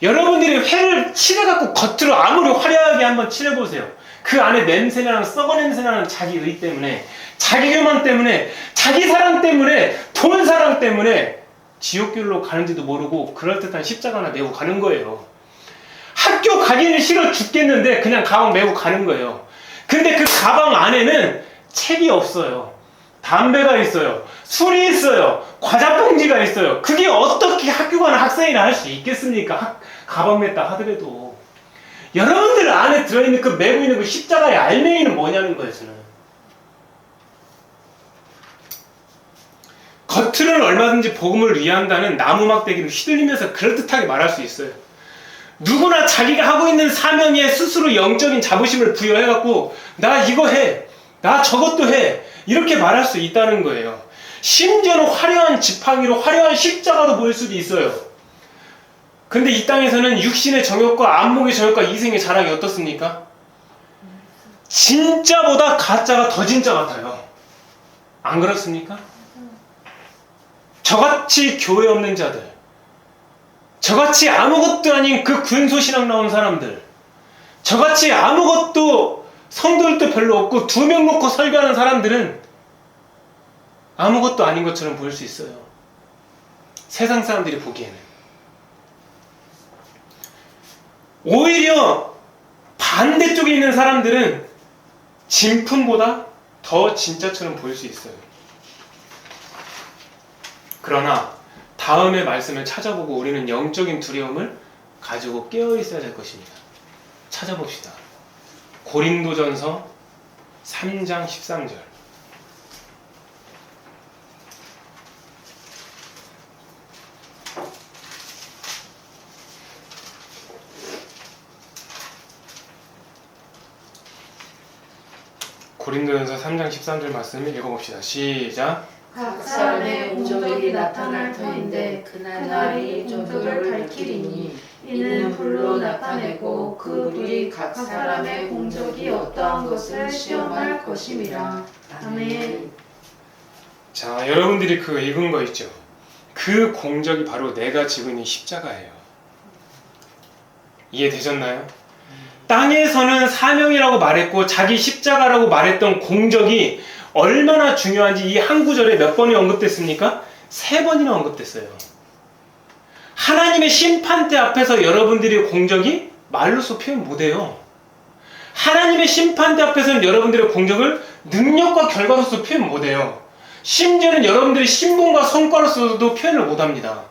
여러분들이 회를 칠해갖고 겉으로 아무리 화려하게 한번 칠해보세요. 그 안에 냄새나는 썩어 냄새나는 자기 의 때문에, 자기 교만 때문에, 자기 사랑 때문에, 돈 사랑 때문에 지옥길로 가는지도 모르고 그럴듯한 십자가 하나 메고 가는 거예요. 학교 가기는 싫어 죽겠는데 그냥 가방 메고 가는 거예요. 근데 그 가방 안에는 책이 없어요. 담배가 있어요. 술이 있어요. 과자 봉지가 있어요. 그게 어떻게 학교 가는 학생이나 할 수 있겠습니까? 가방 맸다 하더라도. 여러분들 안에 들어있는 그 메고 있는 그 십자가의 알맹이는 뭐냐는 거예요. 저는. 겉으로는 얼마든지 복음을 위한다는 나무 막대기를 휘둘리면서 그럴듯하게 말할 수 있어요. 누구나 자기가 하고 있는 사명에 스스로 영적인 자부심을 부여해갖고 나 이거 해, 나 저것도 해, 이렇게 말할 수 있다는 거예요. 심지어는 화려한 지팡이로 화려한 십자가도 보일 수도 있어요. 근데 이 땅에서는 육신의 정욕과 안목의 정욕과 이생의 자랑이 어떻습니까? 진짜보다 가짜가 더 진짜 같아요. 안 그렇습니까? 저같이 교회 없는 자들, 저같이 아무것도 아닌 그 근소신앙 나온 사람들, 저같이 아무것도 성도들도 별로 없고 2명 놓고 설교하는 사람들은 아무것도 아닌 것처럼 보일 수 있어요. 세상 사람들이 보기에는. 오히려 반대쪽에 있는 사람들은 진품보다 더 진짜처럼 보일 수 있어요. 그러나 다음의 말씀을 찾아보고 우리는 영적인 두려움을 가지고 깨어 있어야 될 것입니다. 찾아봅시다. 고린도전서 3장 13절. 고린도전서 3장 13절 말씀 읽어봅시다. 시작. 각 사람의 공적이 나타날 터인데 그날이 공적을 밝히리니 이는 불로 나타내고 그 불이 각 사람의 공적이 어떠한 것을 시험할 것임이라. 아멘. 자, 여러분들이 그 읽은 거 있죠? 그 공적이 바로 내가 지고 있는 십자가예요. 이해되셨나요? 땅에서는 사명이라고 말했고 자기 십자가라고 말했던 공적이 얼마나 중요한지 이 한 구절에 몇 번이 언급됐습니까? 3번이나 언급됐어요. 하나님의 심판대 앞에서 여러분들의 공적이 말로써 표현 못해요. 하나님의 심판대 앞에서는 여러분들의 공적을 능력과 결과로서 표현 못해요. 심지어는 여러분들의 신분과 성과로서도 표현을 못합니다.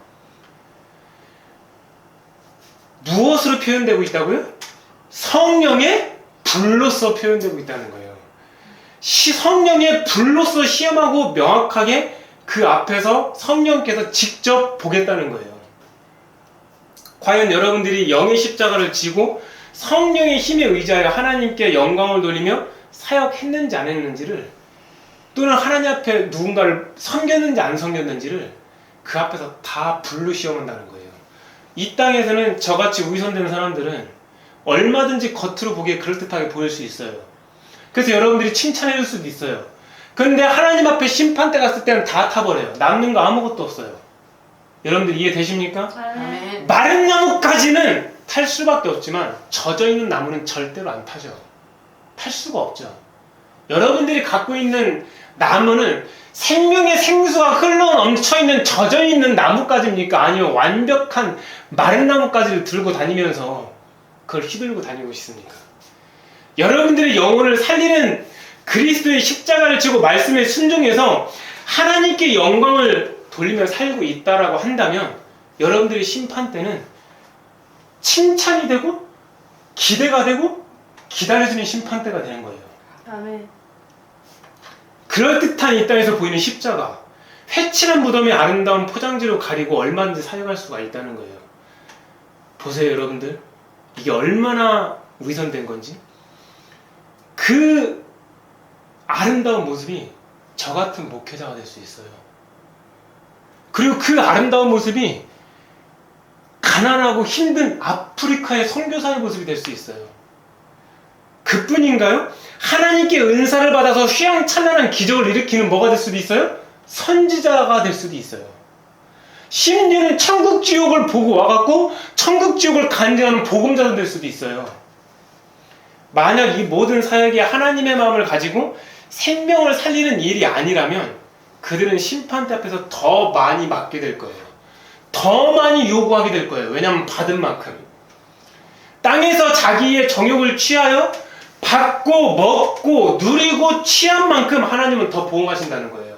무엇으로 표현되고 있다고요? 성령의 불로서 표현되고 있다는 거예요. 성령의 불로서 시험하고 명확하게 그 앞에서 성령께서 직접 보겠다는 거예요. 과연 여러분들이 영의 십자가를 지고 성령의 힘에 의지하여 하나님께 영광을 돌리며 사역했는지 안 했는지를, 또는 하나님 앞에 누군가를 섬겼는지 안 섬겼는지를 그 앞에서 다 불로 시험한다는 거예요. 이 땅에서는 저같이 위선된 사람들은 얼마든지 겉으로 보기에 그럴듯하게 보일 수 있어요. 그래서 여러분들이 칭찬해 줄 수도 있어요. 그런데 하나님 앞에 심판대 갔을 때는 다 타버려요. 남는 거 아무것도 없어요. 여러분들 이해되십니까? 아멘. 마른 나무까지는 탈 수밖에 없지만 젖어있는 나무는 절대로 안 타죠. 탈 수가 없죠. 여러분들이 갖고 있는 나무는 생명의 생수가 흘러넘쳐있는 젖어있는 나무까지입니까? 아니면 완벽한 마른 나무까지를 들고 다니면서 그걸 휘둘고 다니고 있습니까? 여러분들의 영혼을 살리는 그리스도의 십자가를 지고 말씀에 순종해서 하나님께 영광을 돌리며 살고 있다라고 한다면 여러분들의 심판 때는 칭찬이 되고 기대가 되고 기다려지는 심판 때가 되는 거예요. 아멘. 그럴듯한 이 땅에서 보이는 십자가, 회칠한 무덤의 아름다운 포장지로 가리고 얼마든지 사용할 수가 있다는 거예요. 보세요 여러분들, 이게 얼마나 위선된 건지. 그 아름다운 모습이 저 같은 목회자가 될 수 있어요. 그리고 그 아름다운 모습이 가난하고 힘든 아프리카의 선교사의 모습이 될 수 있어요. 그뿐인가요? 하나님께 은사를 받아서 휘황찬란한 기적을 일으키는 뭐가 될 수도 있어요? 선지자가 될 수도 있어요. 심지어는 천국 지옥을 보고 와갖고 천국 지옥을 간증하는 복음자도 될 수도 있어요. 만약 이 모든 사역이 하나님의 마음을 가지고 생명을 살리는 일이 아니라면 그들은 심판대 앞에서 더 많이 맞게 될 거예요. 더 많이 요구하게 될 거예요. 왜냐하면 받은 만큼. 땅에서 자기의 정욕을 취하여 받고 먹고 누리고 취한 만큼 하나님은 더 보응하신다는 거예요.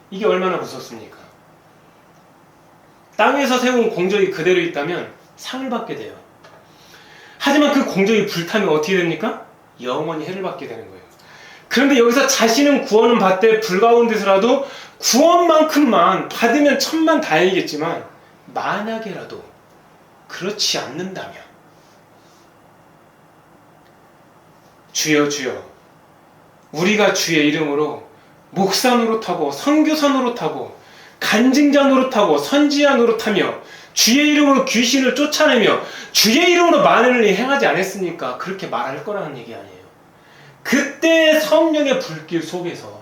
이게 얼마나 무섭습니까? 땅에서 세운 공적이 그대로 있다면 상을 받게 돼요. 하지만 그 공적이 불타면 어떻게 됩니까? 영원히 해를 받게 되는 거예요. 그런데 여기서 자신은 구원은 받되 불가운데서라도 구원만큼만 받으면 천만 다행이겠지만 만약에라도 그렇지 않는다면, 주여 주여 우리가 주의 이름으로 목사 노릇하고 선교사 노릇하고 간증자 노릇하고 선지자 노릇하며 주의 이름으로 귀신을 쫓아내며 주의 이름으로 많은 일을 행하지 않았습니까? 그렇게 말할 거라는 얘기 아니에요. 그때 성령의 불길 속에서,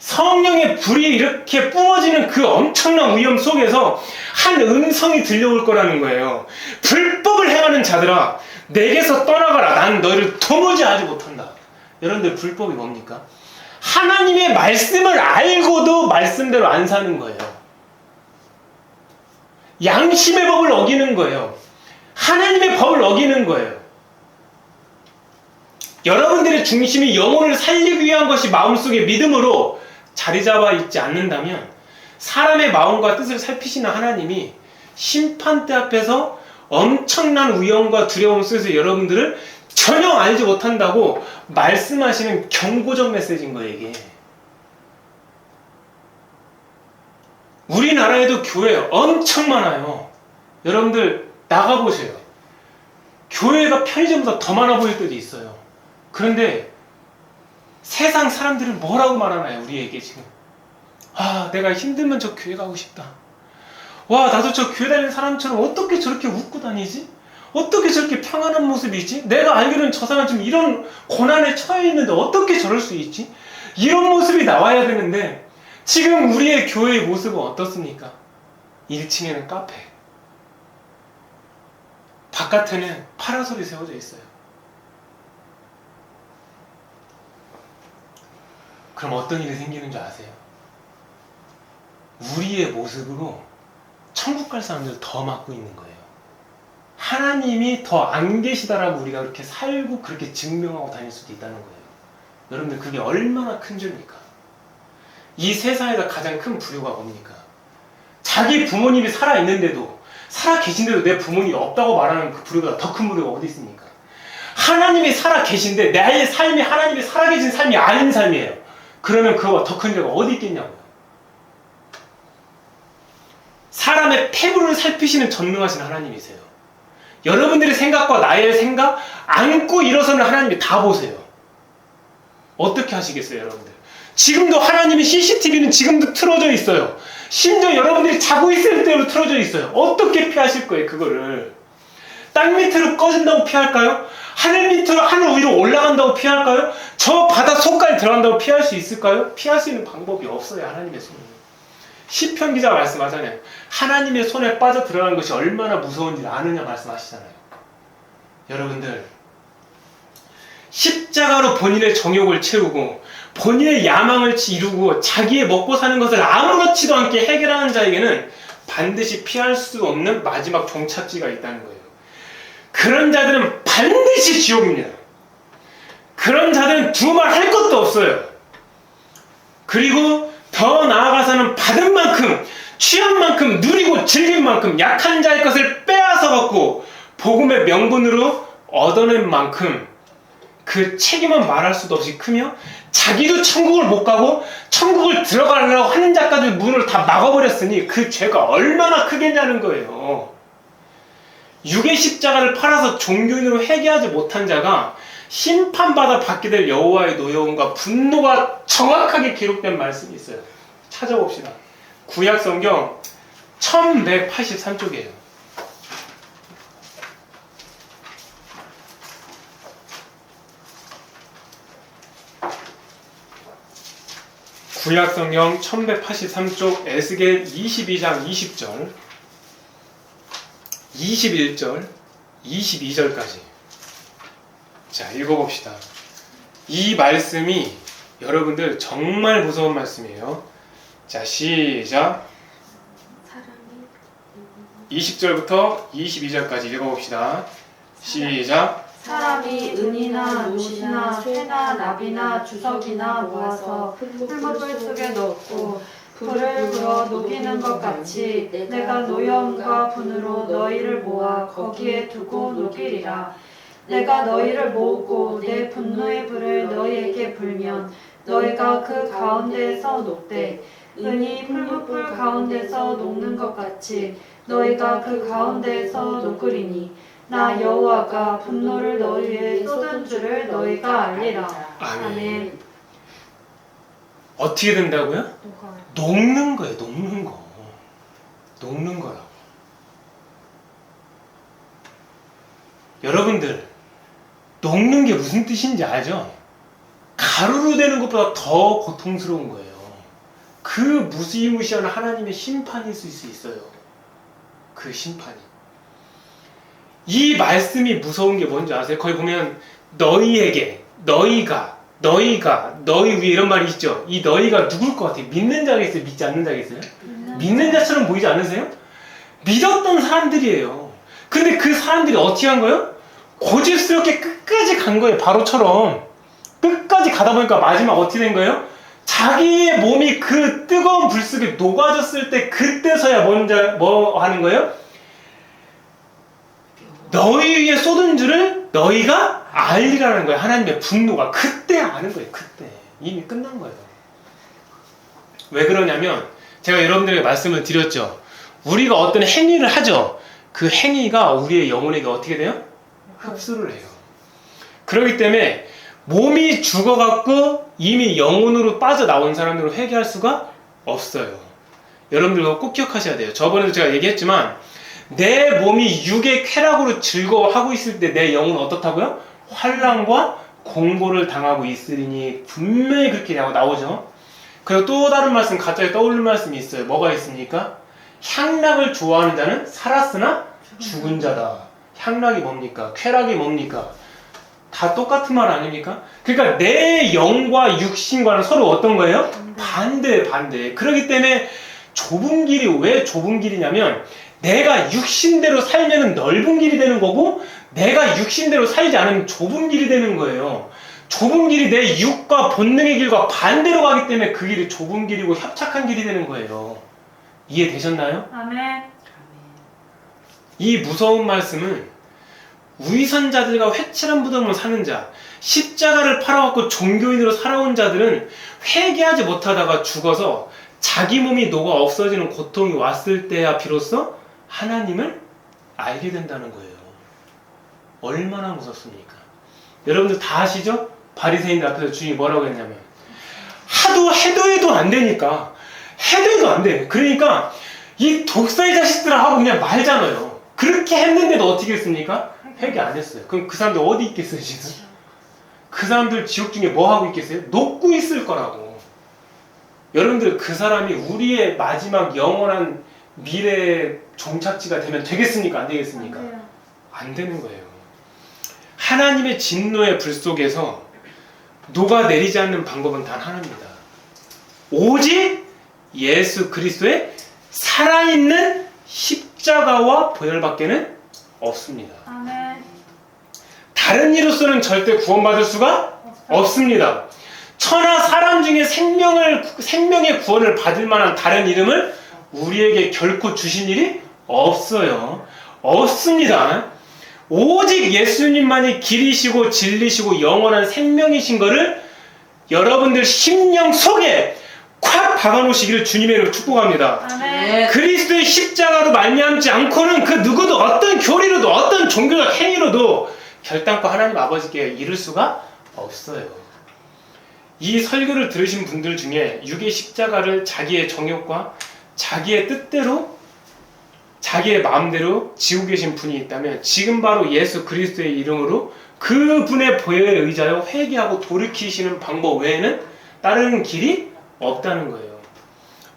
성령의 불이 이렇게 뿜어지는 그 엄청난 위험 속에서 한 음성이 들려올 거라는 거예요. 불법을 행하는 자들아, 내게서 떠나가라. 나는 너희를 도무지 알지 못한다. 여러분들, 불법이 뭡니까? 하나님의 말씀을 알고도 말씀대로 안 사는 거예요. 양심의 법을 어기는 거예요. 하나님의 법을 어기는 거예요. 여러분들의 중심이 영혼을 살리기 위한 것이 마음속에 믿음으로 자리 잡아 있지 않는다면 사람의 마음과 뜻을 살피시는 하나님이 심판대 앞에서 엄청난 위험과 두려움 속에서 여러분들을 전혀 알지 못한다고 말씀하시는 경고적 메시지인 거예요, 이게. 우리나라에도 교회 엄청 많아요. 여러분들 나가보세요. 교회가 편의점보다 더 많아 보일 때도 있어요. 그런데 세상 사람들은 뭐라고 말하나요? 우리에게 지금. 아, 내가 힘들면 저 교회 가고 싶다. 와, 나도 저 교회 다니는 사람처럼 어떻게 저렇게 웃고 다니지? 어떻게 저렇게 평안한 모습이지? 내가 알기로는 저 사람 지금 이런 고난에 처해 있는데 어떻게 저럴 수 있지? 이런 모습이 나와야 되는데 지금 우리의 교회의 모습은 어떻습니까? 1층에는 카페, 바깥에는 파라솔이 세워져 있어요. 그럼 어떤 일이 생기는 줄 아세요? 우리의 모습으로 천국 갈 사람들을 더 막고 있는 거예요. 하나님이 더 안 계시다라고 우리가 그렇게 살고 그렇게 증명하고 다닐 수도 있다는 거예요. 여러분들, 그게 얼마나 큰 죄입니까? 이 세상에서 가장 큰 불효가 뭡니까? 자기 부모님이 살아있는데도, 살아계신데도 내 부모님이 없다고 말하는 그 불효보다 더 큰 불효가 어디 있습니까? 하나님이 살아계신데 나의 삶이 하나님이 살아계신 삶이 아닌 삶이에요. 그러면 그거보다 더 큰 죄가 어디 있겠냐고요. 사람의 폐부를 살피시는 전능하신 하나님이세요. 여러분들의 생각과 나의 생각 안고 일어서는 하나님이 다 보세요. 어떻게 하시겠어요, 여러분들? 지금도 하나님의 CCTV는 지금도 틀어져 있어요. 심지어 여러분들이 자고 있을 때로 틀어져 있어요. 어떻게 피하실 거예요, 그거를? 땅 밑으로 꺼진다고 피할까요? 하늘 밑으로, 하늘 위로 올라간다고 피할까요? 저 바다 속까지 들어간다고 피할 수 있을까요? 피할 수 있는 방법이 없어요, 하나님의 손은. 시편 기자가 말씀하잖아요. 하나님의 손에 빠져 들어간 것이 얼마나 무서운지 아느냐 말씀하시잖아요. 여러분들, 십자가로 본인의 정욕을 채우고 본인의 야망을 이루고 자기의 먹고 사는 것을 아무렇지도 않게 해결하는 자에게는 반드시 피할 수 없는 마지막 종착지가 있다는 거예요. 그런 자들은 반드시 지옥입니다. 그런 자들은 두말 할 것도 없어요. 그리고 더 나아가서는 받은 만큼, 취한 만큼, 누리고 즐긴 만큼 약한 자의 것을 빼앗아 갖고 복음의 명분으로 얻어낸 만큼 그 책임은 말할 수도 없이 크며 자기도 천국을 못 가고 천국을 들어가려고 하는 자까지 문을 다 막아버렸으니 그 죄가 얼마나 크겠냐는 거예요. 육의 십자가를 팔아서 종교인으로 회개하지 못한 자가 심판받아 받게 될 여호와의 노여움과 분노가 정확하게 기록된 말씀이 있어요. 찾아봅시다. 구약성경 1183쪽이에요. 구약성경 1183쪽 에스겔 22장 20절 21절 22절까지 자, 읽어봅시다. 이 말씀이 여러분들 정말 무서운 말씀이에요. 자, 시작. 20절부터 22절까지 읽어봅시다. 시작. 사람이 은이나 노시나 쇠나 나비나 주석이나 모아서 풀무불 속에 넣고 불을 불어 녹이는 것 같이 내가 노여움과 분으로 너희를 모아 거기에 두고 녹이리라. 내가 너희를 모으고 내 분노의 불을 너희에게 불면 너희가 그 가운데에서 녹되 은이 풀무불 가운데서 녹는 것 같이 너희가 그 가운데에서 녹으리니 나 여호와가 분노를 너희 위에 쏟은 줄을 너희가 알리라. 아멘. 어떻게 된다고요? 녹는 거예요. 녹는 거. 녹는 거라고. 여러분들, 녹는 게 무슨 뜻인지 알죠? 가루로 되는 것보다 더 고통스러운 거예요. 그 무시무시한 하나님의 심판이 있을 수 있어요. 그 심판이. 이 말씀이 무서운 게 뭔지 아세요? 거기 보면 너희에게, 너희가, 너희 위에 이런 말이 있죠. 이 너희가 누굴 것 같아요? 믿는 자가 있어요? 믿지 않는 자가 있어요? 믿는 자처럼 보이지 않으세요? 믿었던 사람들이에요. 근데 그 사람들이 어떻게 한 거예요? 고집스럽게 끝까지 간 거예요. 바로처럼. 끝까지 가다 보니까 마지막 어떻게 된 거예요? 자기의 몸이 그 뜨거운 불 속에 녹아졌을 때 그때서야 뭐 하는 거예요? 너희 위에 쏟은 줄을 너희가 알리라는 거예요. 하나님의 분노가 그때 아는 거예요. 그때 이미 끝난 거예요. 왜 그러냐면 제가 여러분들에게 말씀을 드렸죠. 우리가 어떤 행위를 하죠. 그 행위가 우리의 영혼에게 어떻게 돼요? 흡수를 해요. 그렇기 때문에 몸이 죽어갖고 이미 영혼으로 빠져나온 사람으로 회개할 수가 없어요. 여러분들 그거 꼭 기억하셔야 돼요. 저번에도 제가 얘기했지만 내 몸이 육의 쾌락으로 즐거워하고 있을 때 내 영혼은 어떻다고요? 환난과 공고를 당하고 있으리니 분명히 그렇게 나오죠. 그리고 또 다른 말씀 갑자기 떠오르는 말씀이 있어요. 뭐가 있습니까? 향락을 좋아하는 자는 살았으나 죽은 자다. 향락이 뭡니까? 쾌락이 뭡니까? 다 똑같은 말 아닙니까? 그러니까 내 영과 육신과는 서로 어떤 거예요? 반대. 그렇기 때문에 좁은 길이 왜 좁은 길이냐면 내가 육신대로 살면 넓은 길이 되는 거고 내가 육신대로 살지 않으면 좁은 길이 되는 거예요. 좁은 길이 내 육과 본능의 길과 반대로 가기 때문에 그 길이 좁은 길이고 협착한 길이 되는 거예요. 이해되셨나요? 아멘. 이 무서운 말씀은 위선자들과 회칠한 무덤으로 사는 자, 십자가를 팔아갖고 종교인으로 살아온 자들은 회개하지 못하다가 죽어서 자기 몸이 녹아 없어지는 고통이 왔을 때야 비로소 하나님을 알게 된다는 거예요. 얼마나 무섭습니까? 여러분들 다 아시죠? 바리새인들 앞에서 주님이 뭐라고 했냐면 하도 해도 안 되니까 해도 안 돼. 그러니까 이 독사의 자식들아 하고 그냥 말잖아요. 그렇게 했는데도 어떻게 했습니까? 회개 안 했어요. 그럼 그 사람들 어디 있겠어요 지금? 그 사람들 지옥 중에 뭐 하고 있겠어요? 녹고 있을 거라고. 여러분들 그 사람이 우리의 마지막 영원한 미래의 종착지가 되면 되겠습니까? 안 되겠습니까? 안 되는 거예요. 하나님의 진노의 불 속에서 녹아내리지 않는 방법은 단 하나입니다. 오직 예수 그리스도의 살아있는 십자가와 보혈밖에는 없습니다. 아멘. 다른 이로서는 절대 구원받을 수가 없습니다. 천하 사람 중에 생명의 구원을 받을 만한 다른 이름을 우리에게 결코 주신 일이 없어요. 없습니다. 오직 예수님만이 길이시고 진리시고 영원한 생명이신 것을 여러분들 심령 속에 콱 박아놓으시기를 주님의 이름으로 축복합니다. 아멘. 그리스도의 십자가로 말미암지 않고는 그 누구도 어떤 교리로도 어떤 종교적 행위로도 결단코 하나님 아버지께 이룰 수가 없어요. 이 설교를 들으신 분들 중에 육의 십자가를 자기의 정욕과 자기의 뜻대로 자기의 마음대로 지고 계신 분이 있다면 지금 바로 예수 그리스도의 이름으로 그분의 보혈에 의지하여 회개하고 돌이키시는 방법 외에는 다른 길이 없다는 거예요.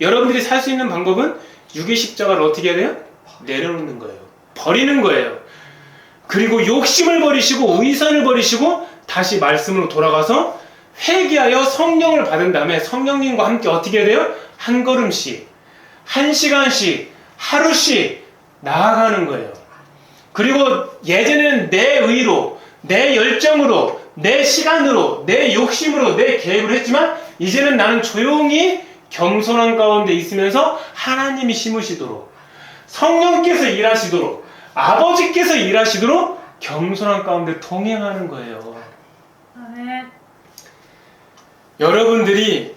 여러분들이 살 수 있는 방법은 육의 십자가를 어떻게 해야 돼요? 내려놓는 거예요. 버리는 거예요. 그리고 욕심을 버리시고 위선을 버리시고 다시 말씀으로 돌아가서 회개하여 성령을 받은 다음에 성령님과 함께 어떻게 해야 돼요? 한 걸음씩, 한 시간씩, 하루씩 나아가는 거예요. 그리고 예전에는 내 의로, 내 열정으로, 내 시간으로, 내 욕심으로, 내 계획으로 했지만 이제는 나는 조용히 겸손한 가운데 있으면서 하나님이 심으시도록 성령께서 일하시도록 아버지께서 일하시도록 겸손한 가운데 동행하는 거예요. 아멘. 여러분들이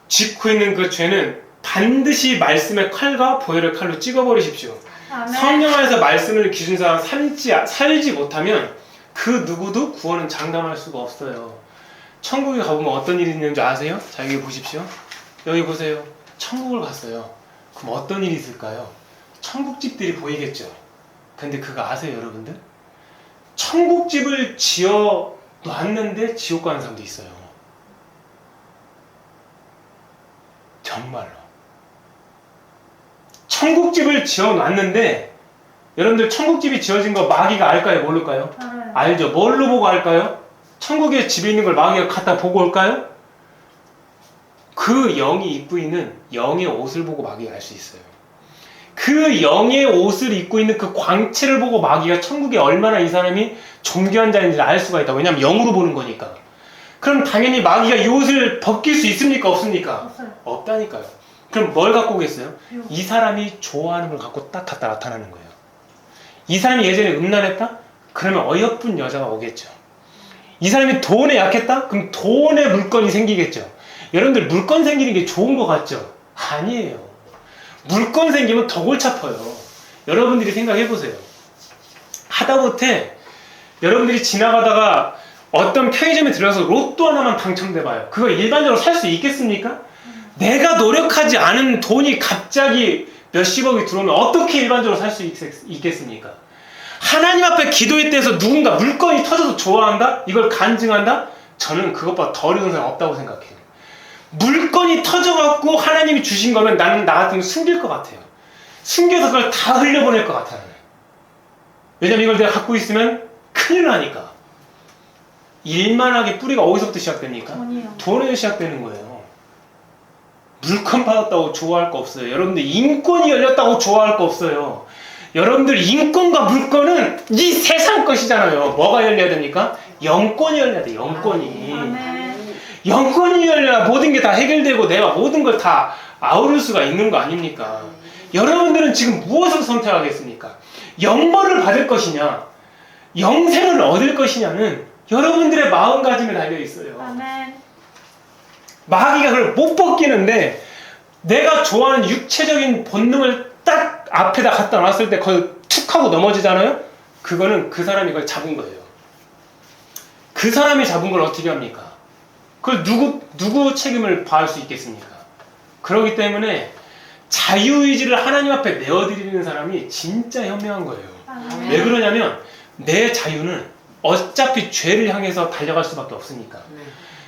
짓고 있는 그 죄는 반드시 말씀의 칼과 보혈의 칼로 찍어버리십시오. 아멘. 성령 안에서 말씀을 기준상 살지 못하면 그 누구도 구원은 장담할 수가 없어요. 천국에 가보면 어떤 일이 있는 줄 아세요? 자, 여기 보십시오. 여기 보세요. 천국을 갔어요. 그럼 어떤 일이 있을까요? 천국집들이 보이겠죠. 근데 그거 아세요, 여러분들? 천국집을 지어 놨는데 지옥 가는 사람도 있어요. 정말로. 천국집을 지어 놨는데 여러분들 천국집이 지어진 거 마귀가 알까요? 모를까요? 알아요. 알죠. 뭘로 보고 알까요? 천국에 집에 있는 걸 마귀가 갖다 보고 올까요? 그 영이 입고 있는 영의 옷을 보고 마귀가 알 수 있어요. 그 영의 옷을 입고 있는 그 광채를 보고 마귀가 천국에 얼마나 이 사람이 존귀한 자인지를 알 수가 있다. 왜냐하면 영으로 보는 거니까. 그럼 당연히 마귀가 이 옷을 벗길 수 있습니까? 없습니까? 없어요. 없다니까요. 그럼 뭘 갖고 오겠어요? 요. 이 사람이 좋아하는 걸 갖고 딱 갖다 나타나는 거예요. 이 사람이 예전에 음란했다? 그러면 어여쁜 여자가 오겠죠. 이 사람이 돈에 약했다? 그럼 돈의 물건이 생기겠죠. 여러분들 물건 생기는 게 좋은 것 같죠? 아니에요. 물건 생기면 더 골치 아파요. 여러분들이 생각해 보세요. 하다못해 여러분들이 지나가다가 어떤 편의점에 들어서 로또 하나만 당첨돼봐요. 그거 일반적으로 살 수 있겠습니까? 내가 노력하지 않은 돈이 갑자기 몇십억이 들어오면 어떻게 일반적으로 살 수 있겠습니까? 하나님 앞에 기도에 대해서 누군가 물건이 터져서 좋아한다? 이걸 간증한다? 저는 그것보다 더 어려운 사람 없다고 생각해요. 물건이 터져갖고 하나님이 주신 거면 나는 나 같으면 숨길 것 같아요. 숨겨서 그걸 다 흘려보낼 것 같아요. 왜냐면 이걸 내가 갖고 있으면 큰일 나니까. 일만하게 뿌리가 어디서부터 시작됩니까? 돈이요. 돈에서 시작되는 거예요. 물건 받았다고 좋아할 거 없어요. 여러분들 인권이 열렸다고 좋아할 거 없어요. 여러분들 인권과 물건은 이 세상 것이잖아요. 뭐가 열려야 됩니까? 영권이 열려야 돼. 영권이. 아멘. 영권이 열려야 모든 게 다 해결되고 내가 모든 걸 다 아우를 수가 있는 거 아닙니까? 여러분들은 지금 무엇을 선택하겠습니까? 영벌을 받을 것이냐, 영생을 얻을 것이냐는 여러분들의 마음가짐에 달려 있어요. 아멘. 마귀가 그걸 못 벗기는데 내가 좋아하는 육체적인 본능을 딱 앞에다 갖다 놨을 때 그걸 툭 하고 넘어지잖아요? 그거는 그 사람이 그걸 잡은 거예요. 그 사람이 잡은 걸 어떻게 합니까? 그걸 누구 책임을 봐할 수 있겠습니까? 그렇기 때문에 자유의지를 하나님 앞에 내어드리는 사람이 진짜 현명한 거예요. 아멘. 왜 그러냐면 내 자유는 어차피 죄를 향해서 달려갈 수밖에 없으니까.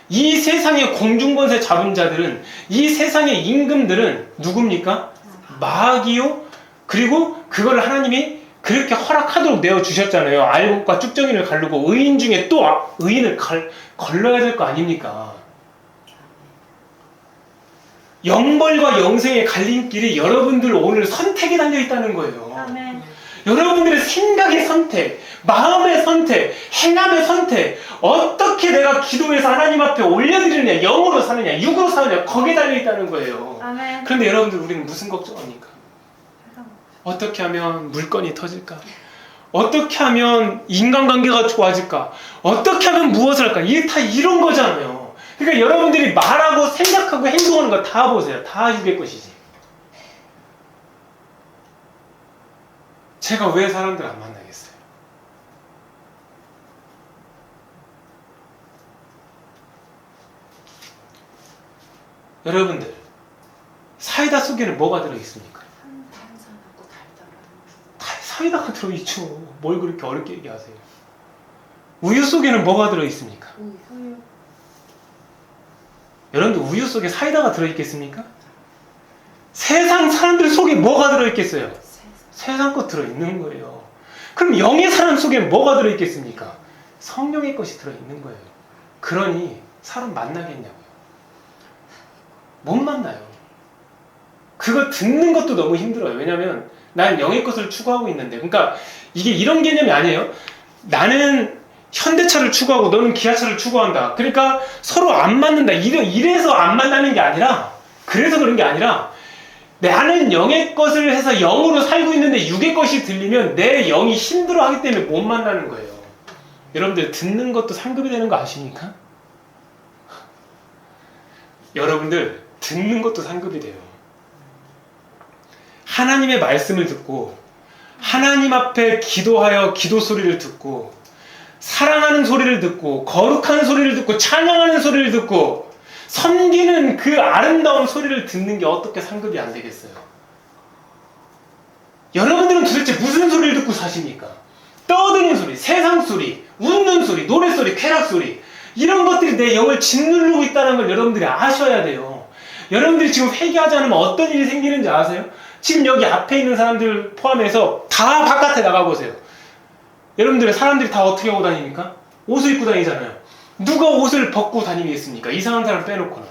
이 세상의 공중권세 잡은 자들은, 이 세상의 임금들은 누굽니까? 마귀요. 그리고 그걸 하나님이 그렇게 허락하도록 내어주셨잖아요. 알곡과 쭉정이를 가르고 의인 중에 또 의인을 걸러야 될 거 아닙니까? 영벌과 영생의 갈림길이 여러분들 오늘 선택에 달려 있다는 거예요. 아멘. 여러분들의 생각의 선택, 마음의 선택, 행함의 선택, 어떻게 내가 기도해서 하나님 앞에 올려드리느냐, 영으로 사느냐, 육으로 사느냐, 거기에 달려있다는 거예요. 아멘. 그런데 여러분들 우리는 무슨 걱정합니까? 어떻게 하면 물건이 터질까? 어떻게 하면 인간관계가 좋아질까? 어떻게 하면 무엇을 할까? 이게 다 이런 거잖아요. 그러니까 여러분들이 말하고 생각하고 행동하는 거 다 보세요. 다 육의 것이지. 제가 왜 사람들 안 만나겠어요? 여러분들, 사이다 속에는 뭐가 들어있습니까? 사이다가 들어있죠. 뭘 그렇게 어렵게 얘기하세요? 우유 속에는 뭐가 들어있습니까? 우유. 여러분들 우유 속에 사이다가 들어있겠습니까? 세상 사람들 속에 뭐가 들어있겠어요? 세상 것 들어있는 거예요. 그럼 영의 사람 속에 뭐가 들어있겠습니까? 성령의 것이 들어있는 거예요. 그러니 사람 만나겠냐고요? 못 만나요. 그거 듣는 것도 너무 힘들어요. 왜냐면 난 영의 것을 추구하고 있는데, 그러니까 이게 이런 개념이 아니에요. 나는 현대차를 추구하고 너는 기아차를 추구한다. 그러니까 서로 안 맞는다. 이래서 안 만나는 게 아니라, 그래서 그런 게 아니라, 나는 영의 것을 해서 영으로 살고 있는데 육의 것이 들리면 내 영이 힘들어하기 때문에 못 만나는 거예요. 여러분들 듣는 것도 상급이 되는 거 아십니까? 여러분들 듣는 것도 상급이 돼요. 하나님의 말씀을 듣고 하나님 앞에 기도하여 기도 소리를 듣고 사랑하는 소리를 듣고 거룩한 소리를 듣고 찬양하는 소리를 듣고 섬기는 그 아름다운 소리를 듣는 게 어떻게 상급이 안 되겠어요? 여러분들은 도대체 무슨 소리를 듣고 사십니까? 떠드는 소리, 세상 소리, 웃는 소리, 노래소리, 쾌락소리, 이런 것들이 내 영을 짓누르고 있다는 걸 여러분들이 아셔야 돼요. 여러분들이 지금 회개하지 않으면 어떤 일이 생기는지 아세요? 지금 여기 앞에 있는 사람들 포함해서 다 바깥에 나가보세요. 여러분들 사람들이 다 어떻게 하고 다닙니까? 옷을 입고 다니잖아요. 누가 옷을 벗고 다니겠습니까? 이상한 사람 빼놓고는.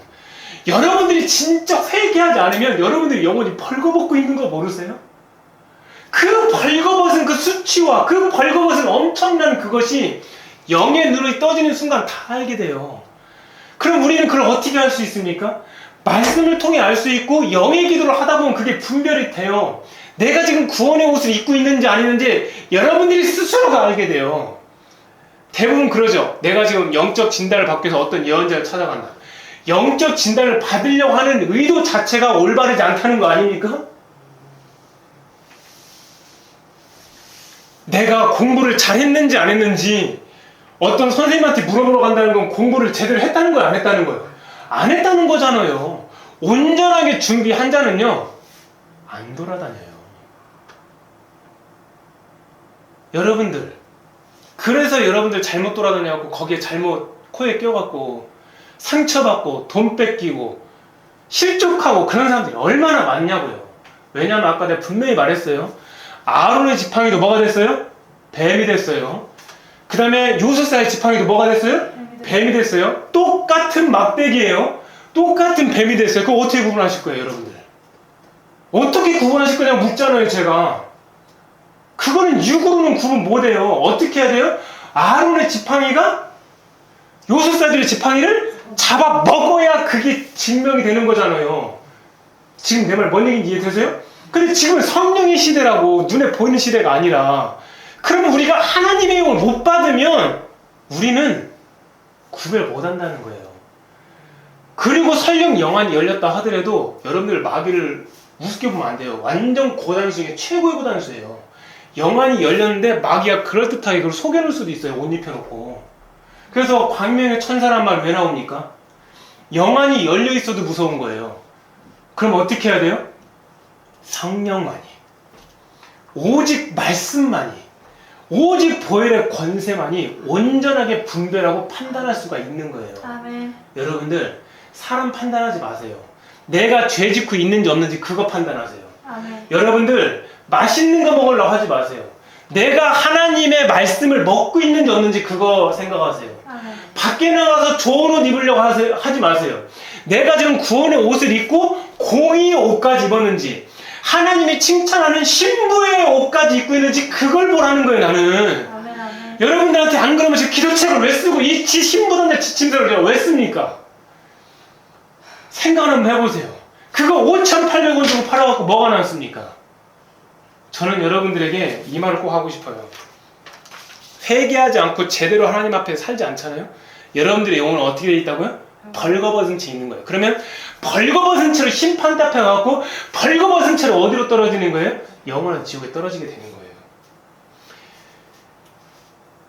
여러분들이 진짜 회개하지 않으면 여러분들이 영원히 벌거벗고 있는 거 모르세요? 그 벌거벗은 그 수치와 그 벌거벗은 엄청난 그것이 영의 눈이 떠지는 순간 다 알게 돼요. 그럼 우리는 그걸 어떻게 할 수 있습니까? 말씀을 통해 알 수 있고 영의 기도를 하다 보면 그게 분별이 돼요. 내가 지금 구원의 옷을 입고 있는지 아니는지 여러분들이 스스로가 알게 돼요. 대부분 그러죠. 내가 지금 영적 진단을 받기 위해서 어떤 예언자를 찾아간다. 영적 진단을 받으려고 하는 의도 자체가 올바르지 않다는 거 아닙니까? 내가 공부를 잘했는지 안 했는지 어떤 선생님한테 물어보러 간다는 건 공부를 제대로 했다는 거예요, 안 했다는 거예요? 안 했다는 거잖아요. 온전하게 준비한 자는요, 안 돌아다녀요. 여러분들, 그래서 여러분들 잘못 돌아다녀갖고 거기에 잘못 코에 껴갖고 상처받고 돈 뺏기고 실족하고 그런 사람들이 얼마나 많냐고요. 왜냐면 아까 내가 분명히 말했어요. 아론의 지팡이도 뭐가 됐어요? 뱀이 됐어요. 그 다음에 요셉사의 지팡이도 뭐가 됐어요? 뱀이 됐어요. 똑같은 막대기예요. 똑같은 뱀이 됐어요. 그거 어떻게 구분하실 거예요, 여러분들? 어떻게 구분하실 거냐고 묻잖아요, 제가. 그거는 육으로는 구분 못해요. 어떻게 해야 돼요? 아론의 지팡이가 요셉사들의 지팡이를 잡아 먹어야 그게 증명이 되는 거잖아요. 지금 내 말 뭔 얘기인지 이해되세요? 근데 지금 성령의 시대라고 눈에 보이는 시대가 아니라, 그러면 우리가 하나님의 영을 못 받으면 우리는 구별 못 한다는 거예요. 그리고 설령 영안이 열렸다 하더라도 여러분들 마귀를 우습게 보면 안 돼요. 완전 고단수 중에 최고의 고단수예요. 영안이 열렸는데 마귀가 그럴듯하게 그걸 속여놓을 수도 있어요. 옷 입혀놓고. 그래서 광명의 천사란 말 왜 나옵니까? 영안이 열려 있어도 무서운 거예요. 그럼 어떻게 해야 돼요? 성령만이, 오직 말씀만이, 오직 보혈의 권세만이 온전하게 분별하고 판단할 수가 있는 거예요. 아멘. 여러분들, 사람 판단하지 마세요. 내가 죄 짓고 있는지 없는지 그거 판단하세요. 아멘. 여러분들, 맛있는 거 먹으려고 하지 마세요. 내가 하나님의 말씀을 먹고 있는지 없는지 그거 생각하세요. 아멘. 밖에 나가서 좋은 옷 입으려고 하지 마세요. 내가 지금 구원의 옷을 입고 공의의 옷까지 입었는지, 하나님이 칭찬하는 신부의 옷까지 입고 있는지 그걸 보라는 거예요, 나는. 아멘. 아멘. 여러분들한테 안 그러면 지금 기도책을 왜 쓰고 이 신부단의 지침대로 제가 왜 씁니까? 생각 한번 해보세요. 그거 5,800원 주고 팔아갖고 뭐가 남습니까? 저는 여러분들에게 이 말을 꼭 하고 싶어요. 회개하지 않고 제대로 하나님 앞에 살지 않잖아요? 여러분들의 영혼은 어떻게 되어 있다고요? 벌거벗은 채 있는 거예요. 그러면 벌거벗은 채로 심판대 앞에 가고 벌거벗은 채로 어디로 떨어지는 거예요? 영원한 지옥에 떨어지게 되는 거예요.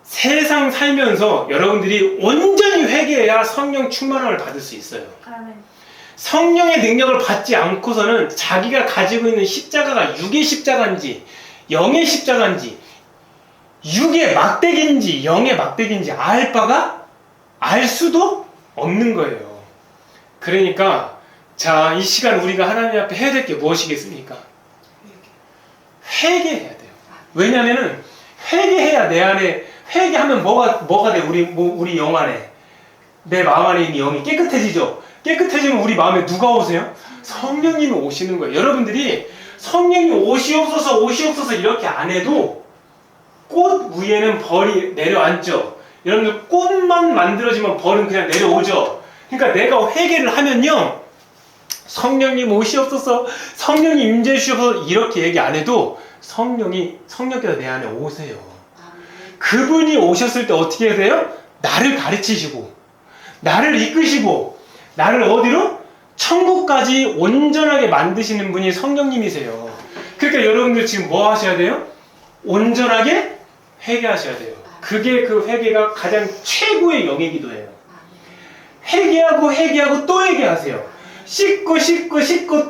세상 살면서 여러분들이 온전히 회개해야 성령 충만함을 받을 수 있어요. 아멘. 성령의 능력을 받지 않고서는 자기가 가지고 있는 십자가가 육의 십자가인지 영의 십자가인지 육의 막대기인지 영의 막대기인지 알 바가 알 수도 없는 거예요. 그러니까 자, 이 시간 우리가 하나님 앞에 해야 될 게 무엇이겠습니까? 회개해야 돼요. 왜냐면은 회개해야 내 안에, 회개하면 뭐가 돼? 우리 영 안에, 내 마음 안에 있는 영이 깨끗해지죠. 깨끗해지면 우리 마음에 누가 오세요? 성령님이 오시는 거예요. 여러분들이 성령이 오시옵소서 이렇게 안 해도 꽃 위에는 벌이 내려앉죠. 여러분들 꽃만 만들어지면 벌은 그냥 내려오죠. 그러니까 내가 회개를 하면요, 성령님 오시옵소서, 성령님 임재해 주시옵소서 이렇게 얘기 안 해도 성령께서 내 안에 오세요. 그분이 오셨을 때 어떻게 해야 돼요? 나를 가르치시고 나를 이끄시고 나를 어디로? 천국까지 온전하게 만드시는 분이 성령님이세요. 그러니까 여러분들 지금 뭐 하셔야 돼요? 온전하게 회개하셔야 돼요. 그게 그 회개가 가장 최고의 영의 기도예요. 회개하고 또 회개하세요. 씻고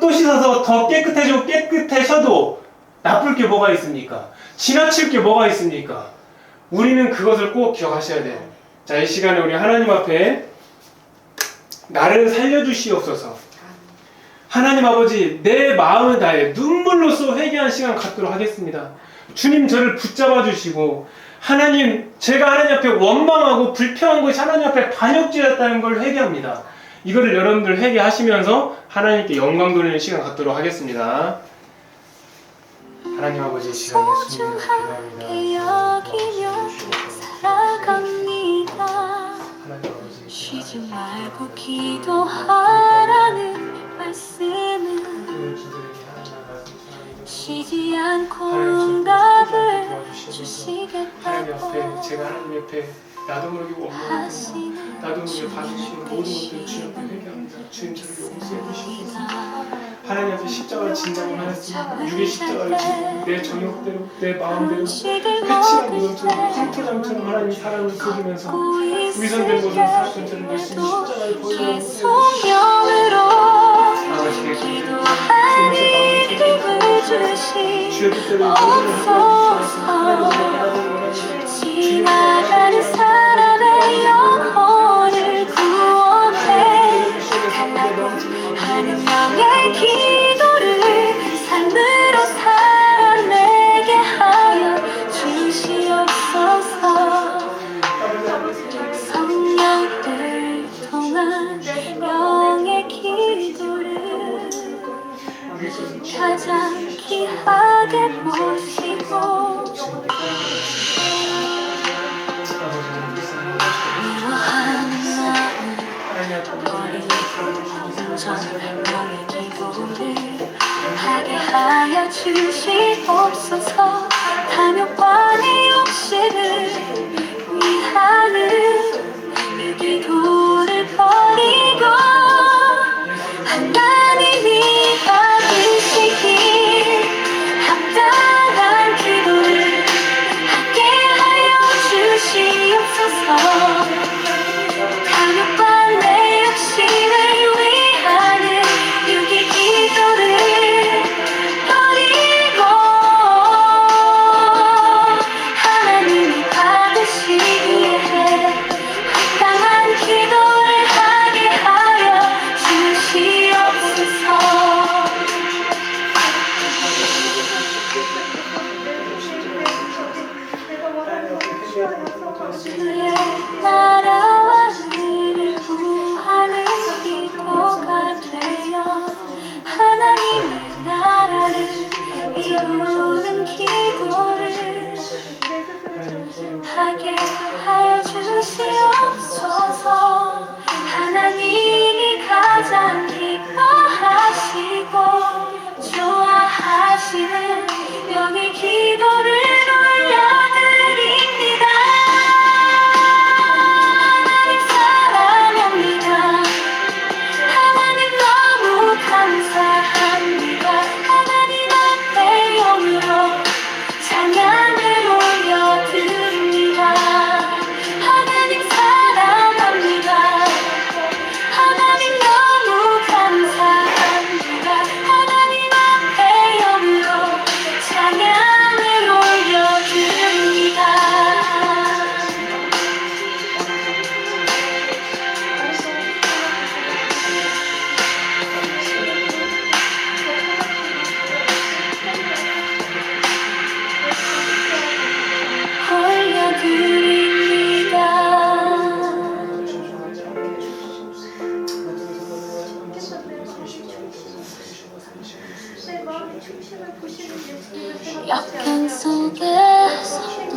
또 씻어서 더 깨끗해져도 나쁠 게 뭐가 있습니까? 지나칠 게 뭐가 있습니까? 우리는 그것을 꼭 기억하셔야 돼요. 자, 이 시간에 우리 하나님 앞에 나를 살려주시옵소서. 하나님 아버지, 내 마음을 다해 눈물로써 회개한 시간 갖도록 하겠습니다. 주님, 저를 붙잡아 주시고, 하나님, 제가 하나님 앞에 원망하고 불평한 것이 하나님 앞에 반역죄였다는 걸 회개합니다. 이거를 여러분들 회개하시면서 하나님께 영광 돌리는 시간 갖도록 하겠습니다. 하나님 아버지, 시간 예수님으로 기도합니다. 하나님 아버지, 쉬지 말고 기도하라는 말씀은 쉬지 않고 응답을 주시겠다고 하나님 앞에, 제가 하나님 옆에 나도 모르게 원망하고 나도 모르게 받으시는 모든 것들 주님 앞에 회개합니다. 주님, 저를 용서해 주시옵소서. 하나님 앞에 십자가를 진다고 하였으니 육의 십자가를 지고 내 정욕대로 내 마음대로 회칠한 무덤처럼 황토장처럼 하나님 사랑을 속이면서 위선된 모든 사건처럼 열심히 십자가를 보이려고 성령으로 아버지께 기도하니 힘을 주시 주의 뜻대로 모든 하나님을 지나가는 사람의 영혼을 구원해 하는 영의 기도를 삶으로 살아내게 하여 주시옵소서. 성령을 통한 영의 기도를 가장 귀하게 모시고 미워하는 마음 버리고 정령의 기도를 하게 하여 주시옵소서. 탐욕과 네 욕심을 위하는 이 기도를 버리고 하나님이 받으시길 합당한 기도를 하게 하여 주시옵소서. 탐욕과 내 욕심을 위하는 유기 기도를 버리고 하나님이 받으시기에 합당한 기도를 하게 하여 주시옵소서. 주의 나라와 의를 구하는 기도가 되어 하나님의 나라를 이루는 기도를 하게 하여 주시옵소서. 하나님이 가장 기뻐하시고 좋아하시는 영의 기도를 올려드립니다. 하나님 사랑합니다. 하나님 너무 감사합니다. 하나님 앞에 영으로 찬양을 올려드립니다. 하나님 사랑합니다. 하나님 너무 감사합니다. 하나님 앞에 영으로 찬양을 올려드립니다. 역경 속에서도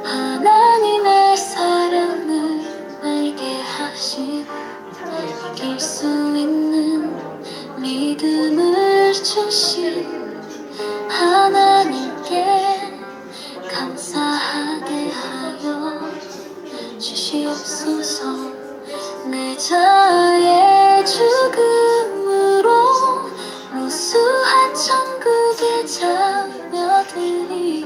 하나님의 사랑을 알게 하시고 이길 수 있는 믿음을 주신 하나님께 감사하게 하여 주시옵소서. 내 자의 죽음으로 무수한 천국의 자녀들이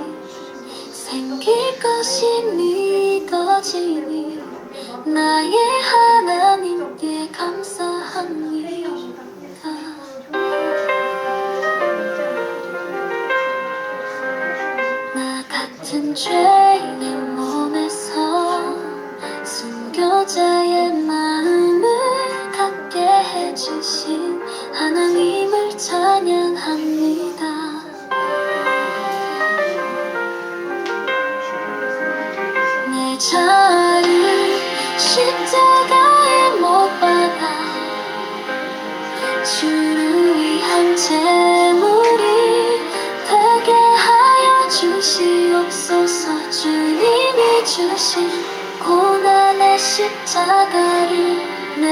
생길 것이 믿어지니 나의 하나님께 감사합니다. 나 같은 죄인 몸에서 순교자의 마음을 갖게 해주신 하나님을 찬양합니다. 내 자를 십자가에 못 박아 주를 위한 제물이 되게 하여 주시옵소서. 주님이 주신 고난의 십자가를 내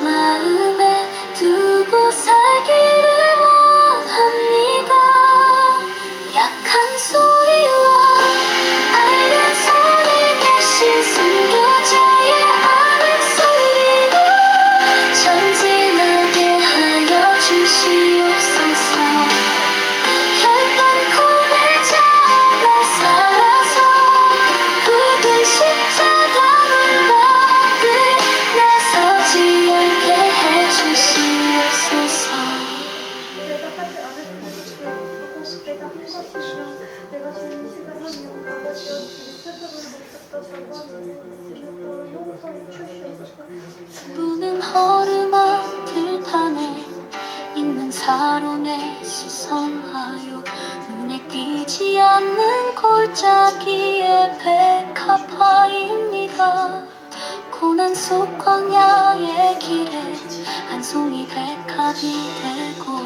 마음에 두고 살기를 원합니다. 약한 소리와 알는 손에 계신 순교자의 아멘 소리로 전진하게 하여 않는 골짜기의 백합화입니다. 고난 속 광야의 길에 한 송이 백합이 되고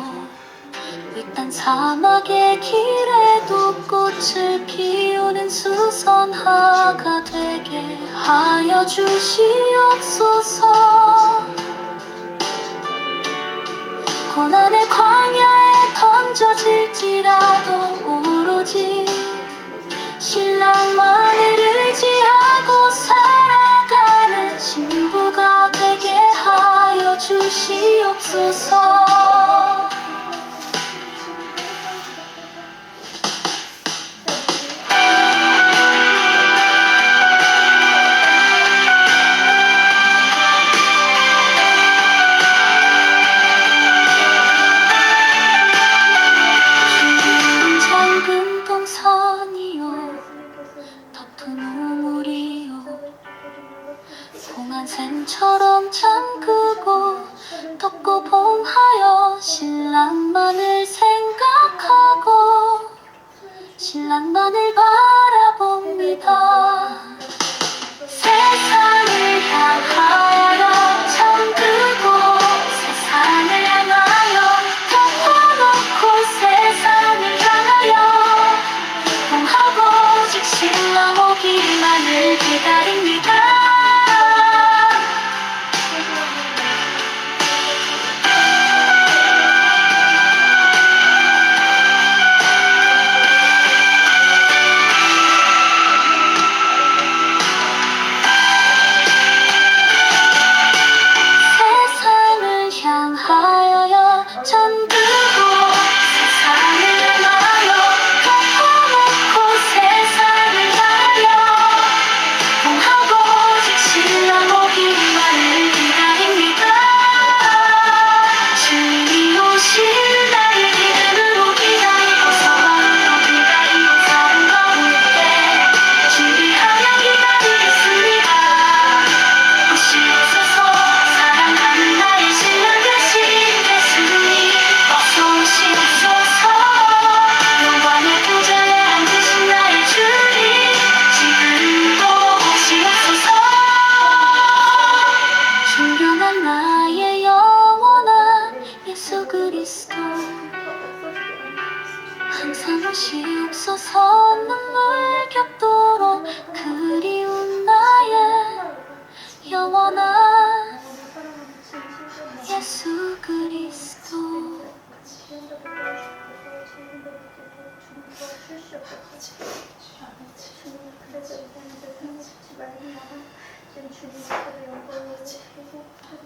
외딴 사막의 길에도 꽃을 피우는 수선화가 되게 하여 주시옵소서. 고난의 광야에 던져질지라도 오로지 신랑만을 의지하고 살아가는 신부가 되게 하여 주시옵소서. 작은 동선이요 덮은 우물이요 봉안샘처럼 잠그고 덮고 봉하여 신랑만을 생각하고 신랑만을 바라봅니다. 세상을 향하여 잠그고 세상을 향하여 덮어놓고 세상을 향하여 봉하고 오직 신랑 오기만을 기다립니다. 세상을 향하여 잠들고 세상을 향하여 덮어놓고 세상을 향하여 봉하고 오직 신랑 오기만을 기다립니다. 주님이 오실 날을 믿음으로 기다리고 서방으로 기다리고 사랑 가운데 주를 향한 기다리겠습니다. 오시옵소서. 사랑하는 나의 신랑 되신 예수님 어서 오시옵소서. 영광의 보좌에 앉으신 나의 주님 지금도 오시옵소서. 존경한 나의 영원한 예수 그리스도 항상 오시옵소서. 눈물 겹도록 그리운 나의 영원한 예수 그리스도.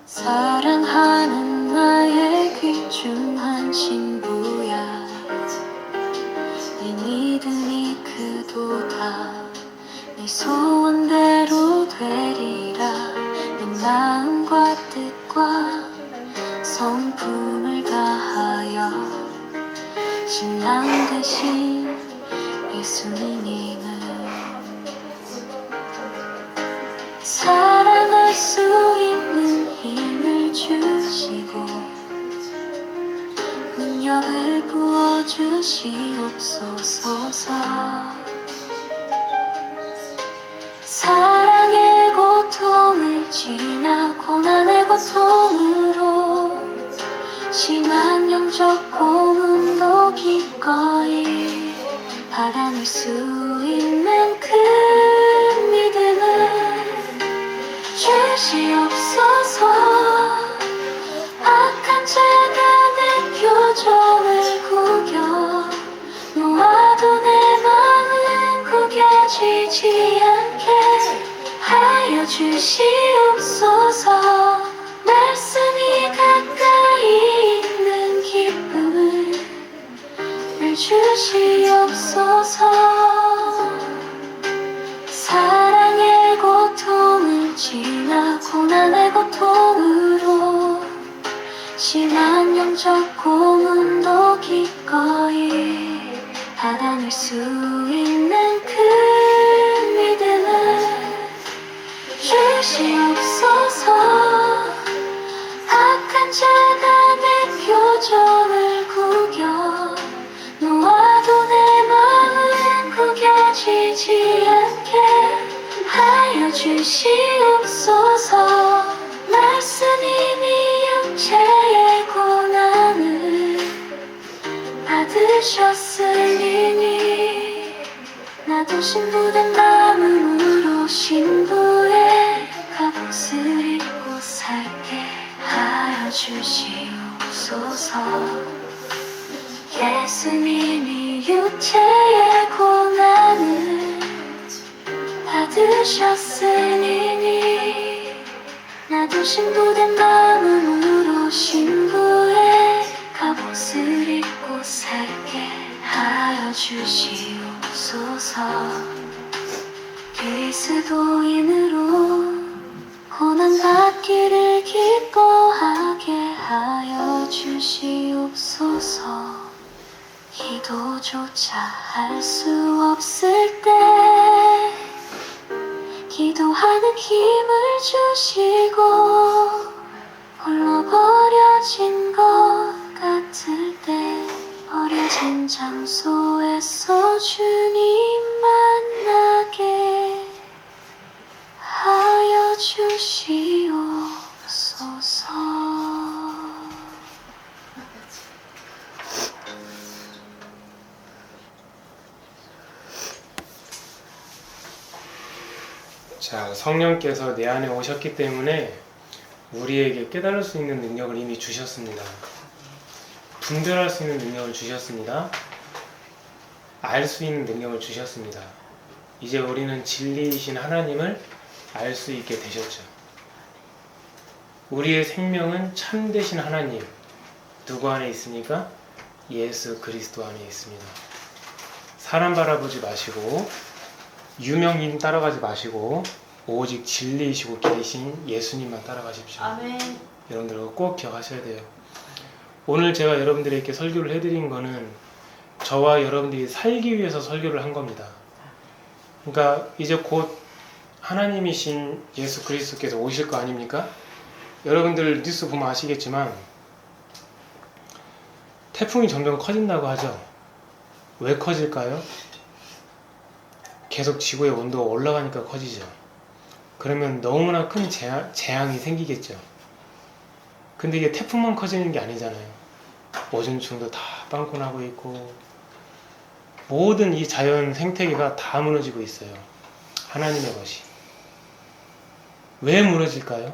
사랑하는 나의 귀중한 신부야 네 믿음이 크도다 네 소원대로 되리라. 내 마음과 뜻과 성품을 다하여 신랑 되신 예수님을 사랑할 수 있는 힘을 주시고 능력을 부어주시옵소서. 사랑의 고통을 지나 고난의 고통으로 심한 영적 고문도 기꺼이 받아낼 수 있는 그 믿음을 주시옵소서. 악한 자가 내 표정을 구겨 놓아도 내 마음은 구겨지지 않게 하여 주시옵소서. 말씀이 가까이 있는 기쁨을 주시옵소서. 사랑의 고통을 지나 고난의 고통으로 심한 영적 고문도 기꺼이 받아낼 수 있는 그 믿음을 주시옵소서. 악한 자가 내 표정을 구겨 놓아도 내 마음은 주시옵소서. 말씀이니 육체의 고난을 받으셨으니 나도 신부된 마음으로 신부의 값을 입고 살게 하여 주시옵소서. 예수님이 육체의 고난을 받으셨으니 나도 신부된 마음으로 신부의 갑옷을 입고 살게 하여 주시옵소서. 그리스도인으로 고난받기를 기뻐하게 하여 주시옵소서. 기도조차 할 수 없을 때 기도하는 힘을 주시고 홀로 버려진 것 같을 때 버려진 장소에서 주님 만나게 하여 주시옵소서. 자, 성령께서 내 안에 오셨기 때문에 우리에게 깨달을 수 있는 능력을 이미 주셨습니다. 분별할 수 있는 능력을 주셨습니다. 알 수 있는 능력을 주셨습니다. 이제 우리는 진리이신 하나님을 알 수 있게 되셨죠. 우리의 생명은 참되신 하나님, 누구 안에 있습니까? 예수 그리스도 안에 있습니다. 사람 바라보지 마시고 유명인 따라가지 마시고 오직 진리이시고 길이신 예수님만 따라가십시오. 아멘. 여러분들 꼭 기억하셔야 돼요. 오늘 제가 여러분들에게 설교를 해드린 거는 저와 여러분들이 살기 위해서 설교를 한 겁니다. 그러니까 이제 곧 하나님이신 예수 그리스도께서 오실 거 아닙니까? 여러분들 뉴스 보면 아시겠지만 태풍이 점점 커진다고 하죠. 왜 커질까요? 계속 지구의 온도가 올라가니까 커지죠. 그러면 너무나 큰 재앙이 생기겠죠. 근데 이게 태풍만 커지는 게 아니잖아요. 오존층도 다 빵꾸 나고 있고 모든 이 자연 생태계가 다 무너지고 있어요. 하나님의 것이. 왜 무너질까요?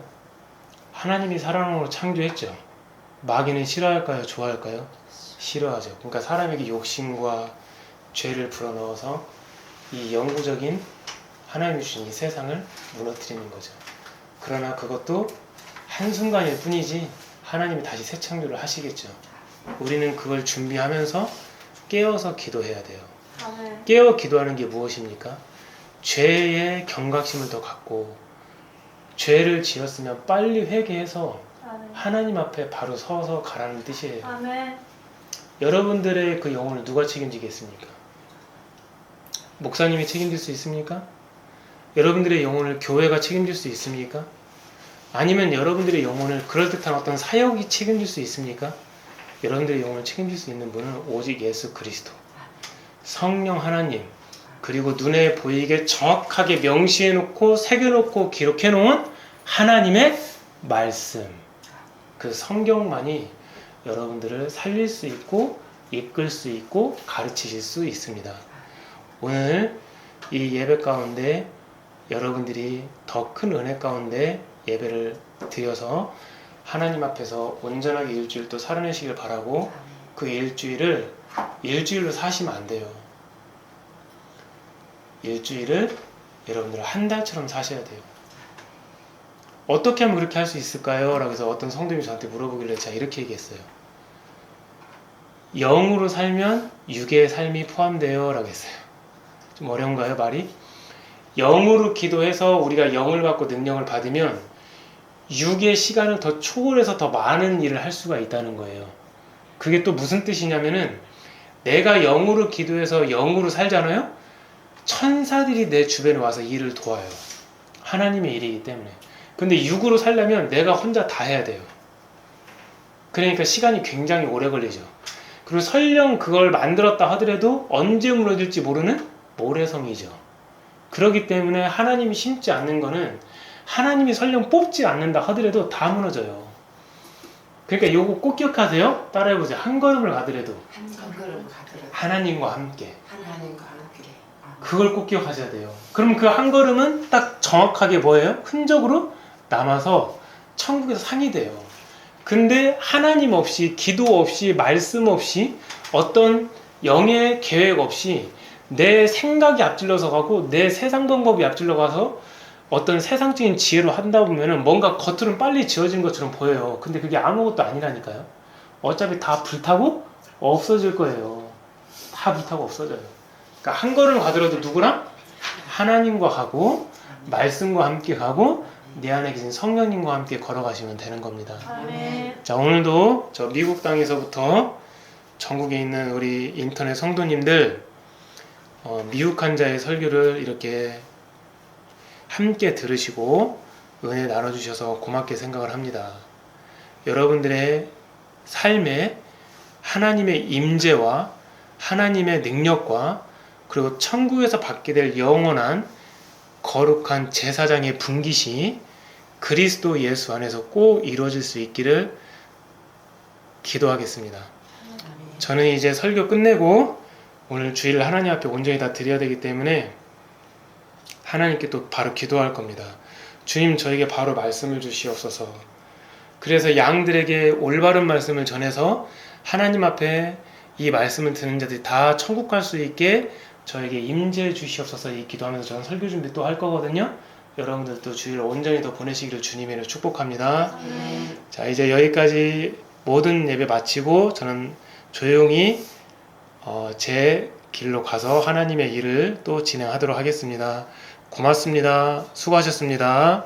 하나님이 사람으로 창조했죠. 마귀는 싫어할까요? 좋아할까요? 싫어하죠. 그러니까 사람에게 욕심과 죄를 불어넣어서 이 영구적인 하나님이 주신 이 세상을 무너뜨리는 거죠. 그러나 그것도 한순간일 뿐이지 하나님이 다시 새 창조를 하시겠죠. 우리는 그걸 준비하면서 깨어서 기도해야 돼요. 아멘. 깨어 기도하는 게 무엇입니까? 죄의 경각심을 더 갖고 죄를 지었으면 빨리 회개해서 아멘. 하나님 앞에 바로 서서 가라는 뜻이에요. 아멘. 여러분들의 그 영혼을 누가 책임지겠습니까? 목사님이 책임질 수 있습니까? 여러분들의 영혼을 교회가 책임질 수 있습니까? 아니면 여러분들의 영혼을 그럴듯한 어떤 사역이 책임질 수 있습니까? 여러분들의 영혼을 책임질 수 있는 분은 오직 예수 그리스도, 성령 하나님, 그리고 눈에 보이게 정확하게 명시해놓고 새겨놓고 기록해놓은 하나님의 말씀, 그 성경만이 여러분들을 살릴 수 있고 이끌 수 있고 가르치실 수 있습니다. 오늘 이 예배 가운데 여러분들이 더 큰 은혜 가운데 예배를 드려서 하나님 앞에서 온전하게 일주일 또 살아내시길 바라고, 그 일주일을 일주일로 사시면 안 돼요. 일주일을 여러분들 한 달처럼 사셔야 돼요. 어떻게 하면 그렇게 할 수 있을까요? 라고 해서 어떤 성도님이 저한테 물어보길래 제가 이렇게 얘기했어요. 영으로 살면 육의 삶이 포함돼요 라고 했어요. 좀 어려운가요, 말이? 영으로 기도해서 우리가 영을 받고 능력을 받으면 육의 시간을 더 초월해서 더 많은 일을 할 수가 있다는 거예요. 그게 또 무슨 뜻이냐면은, 내가 영으로 기도해서 영으로 살잖아요? 천사들이 내 주변에 와서 일을 도와요. 하나님의 일이기 때문에. 근데 육으로 살려면 내가 혼자 다 해야 돼요. 그러니까 시간이 굉장히 오래 걸리죠. 그리고 설령 그걸 만들었다 하더라도 언제 무너질지 모르는 모래성이죠. 그렇기 때문에 하나님이 심지 않는 거는 하나님이 설령 뽑지 않는다 하더라도 다 무너져요. 그러니까 요거 꼭 기억하세요. 따라해보세요. 한 걸음을 가더라도 한 걸음 가더라도 하나님과 함께. 하나님과 함께. 그걸 꼭 기억하셔야 돼요. 그럼 그 한 걸음은 딱 정확하게 뭐예요? 흔적으로 남아서 천국에서 상이 돼요. 근데 하나님 없이, 기도 없이, 말씀 없이, 어떤 영의 계획 없이 내 생각이 앞질러서 가고 내 세상 방법이 앞질러 가서 어떤 세상적인 지혜로 한다 보면은 뭔가 겉으로는 빨리 지어진 것처럼 보여요. 근데 그게 아무것도 아니라니까요. 어차피 다 불타고 없어질 거예요. 다 불타고 없어져요. 그러니까 한 걸음 가더라도 누구랑? 하나님과 가고 말씀과 함께 가고 내 안에 계신 성령님과 함께 걸어가시면 되는 겁니다. 아멘. 자, 오늘도 저 미국 땅에서부터 전국에 있는 우리 인터넷 성도님들 미국한 자의 설교를 이렇게 함께 들으시고 은혜 나눠주셔서 고맙게 생각을 합니다. 여러분들의 삶에 하나님의 임재와 하나님의 능력과 그리고 천국에서 받게 될 영원한 거룩한 제사장의 분깃이 그리스도 예수 안에서 꼭 이루어질 수 있기를 기도하겠습니다. 저는 이제 설교 끝내고 오늘 주일을 하나님 앞에 온전히 다 드려야 되기 때문에 하나님께 또 바로 기도할 겁니다. 주님, 저에게 바로 말씀을 주시옵소서. 그래서 양들에게 올바른 말씀을 전해서 하나님 앞에 이 말씀을 듣는 자들이 다 천국 갈 수 있게 저에게 임재해 주시옵소서. 이 기도하면서 저는 설교 준비 또 할 거거든요. 여러분들도 주일을 온전히 더 보내시기를 주님의 이름으로 축복합니다. 자, 이제 여기까지 모든 예배 마치고 저는 조용히 제 길로 가서 하나님의 일을 또 진행하도록 하겠습니다. 고맙습니다. 수고하셨습니다.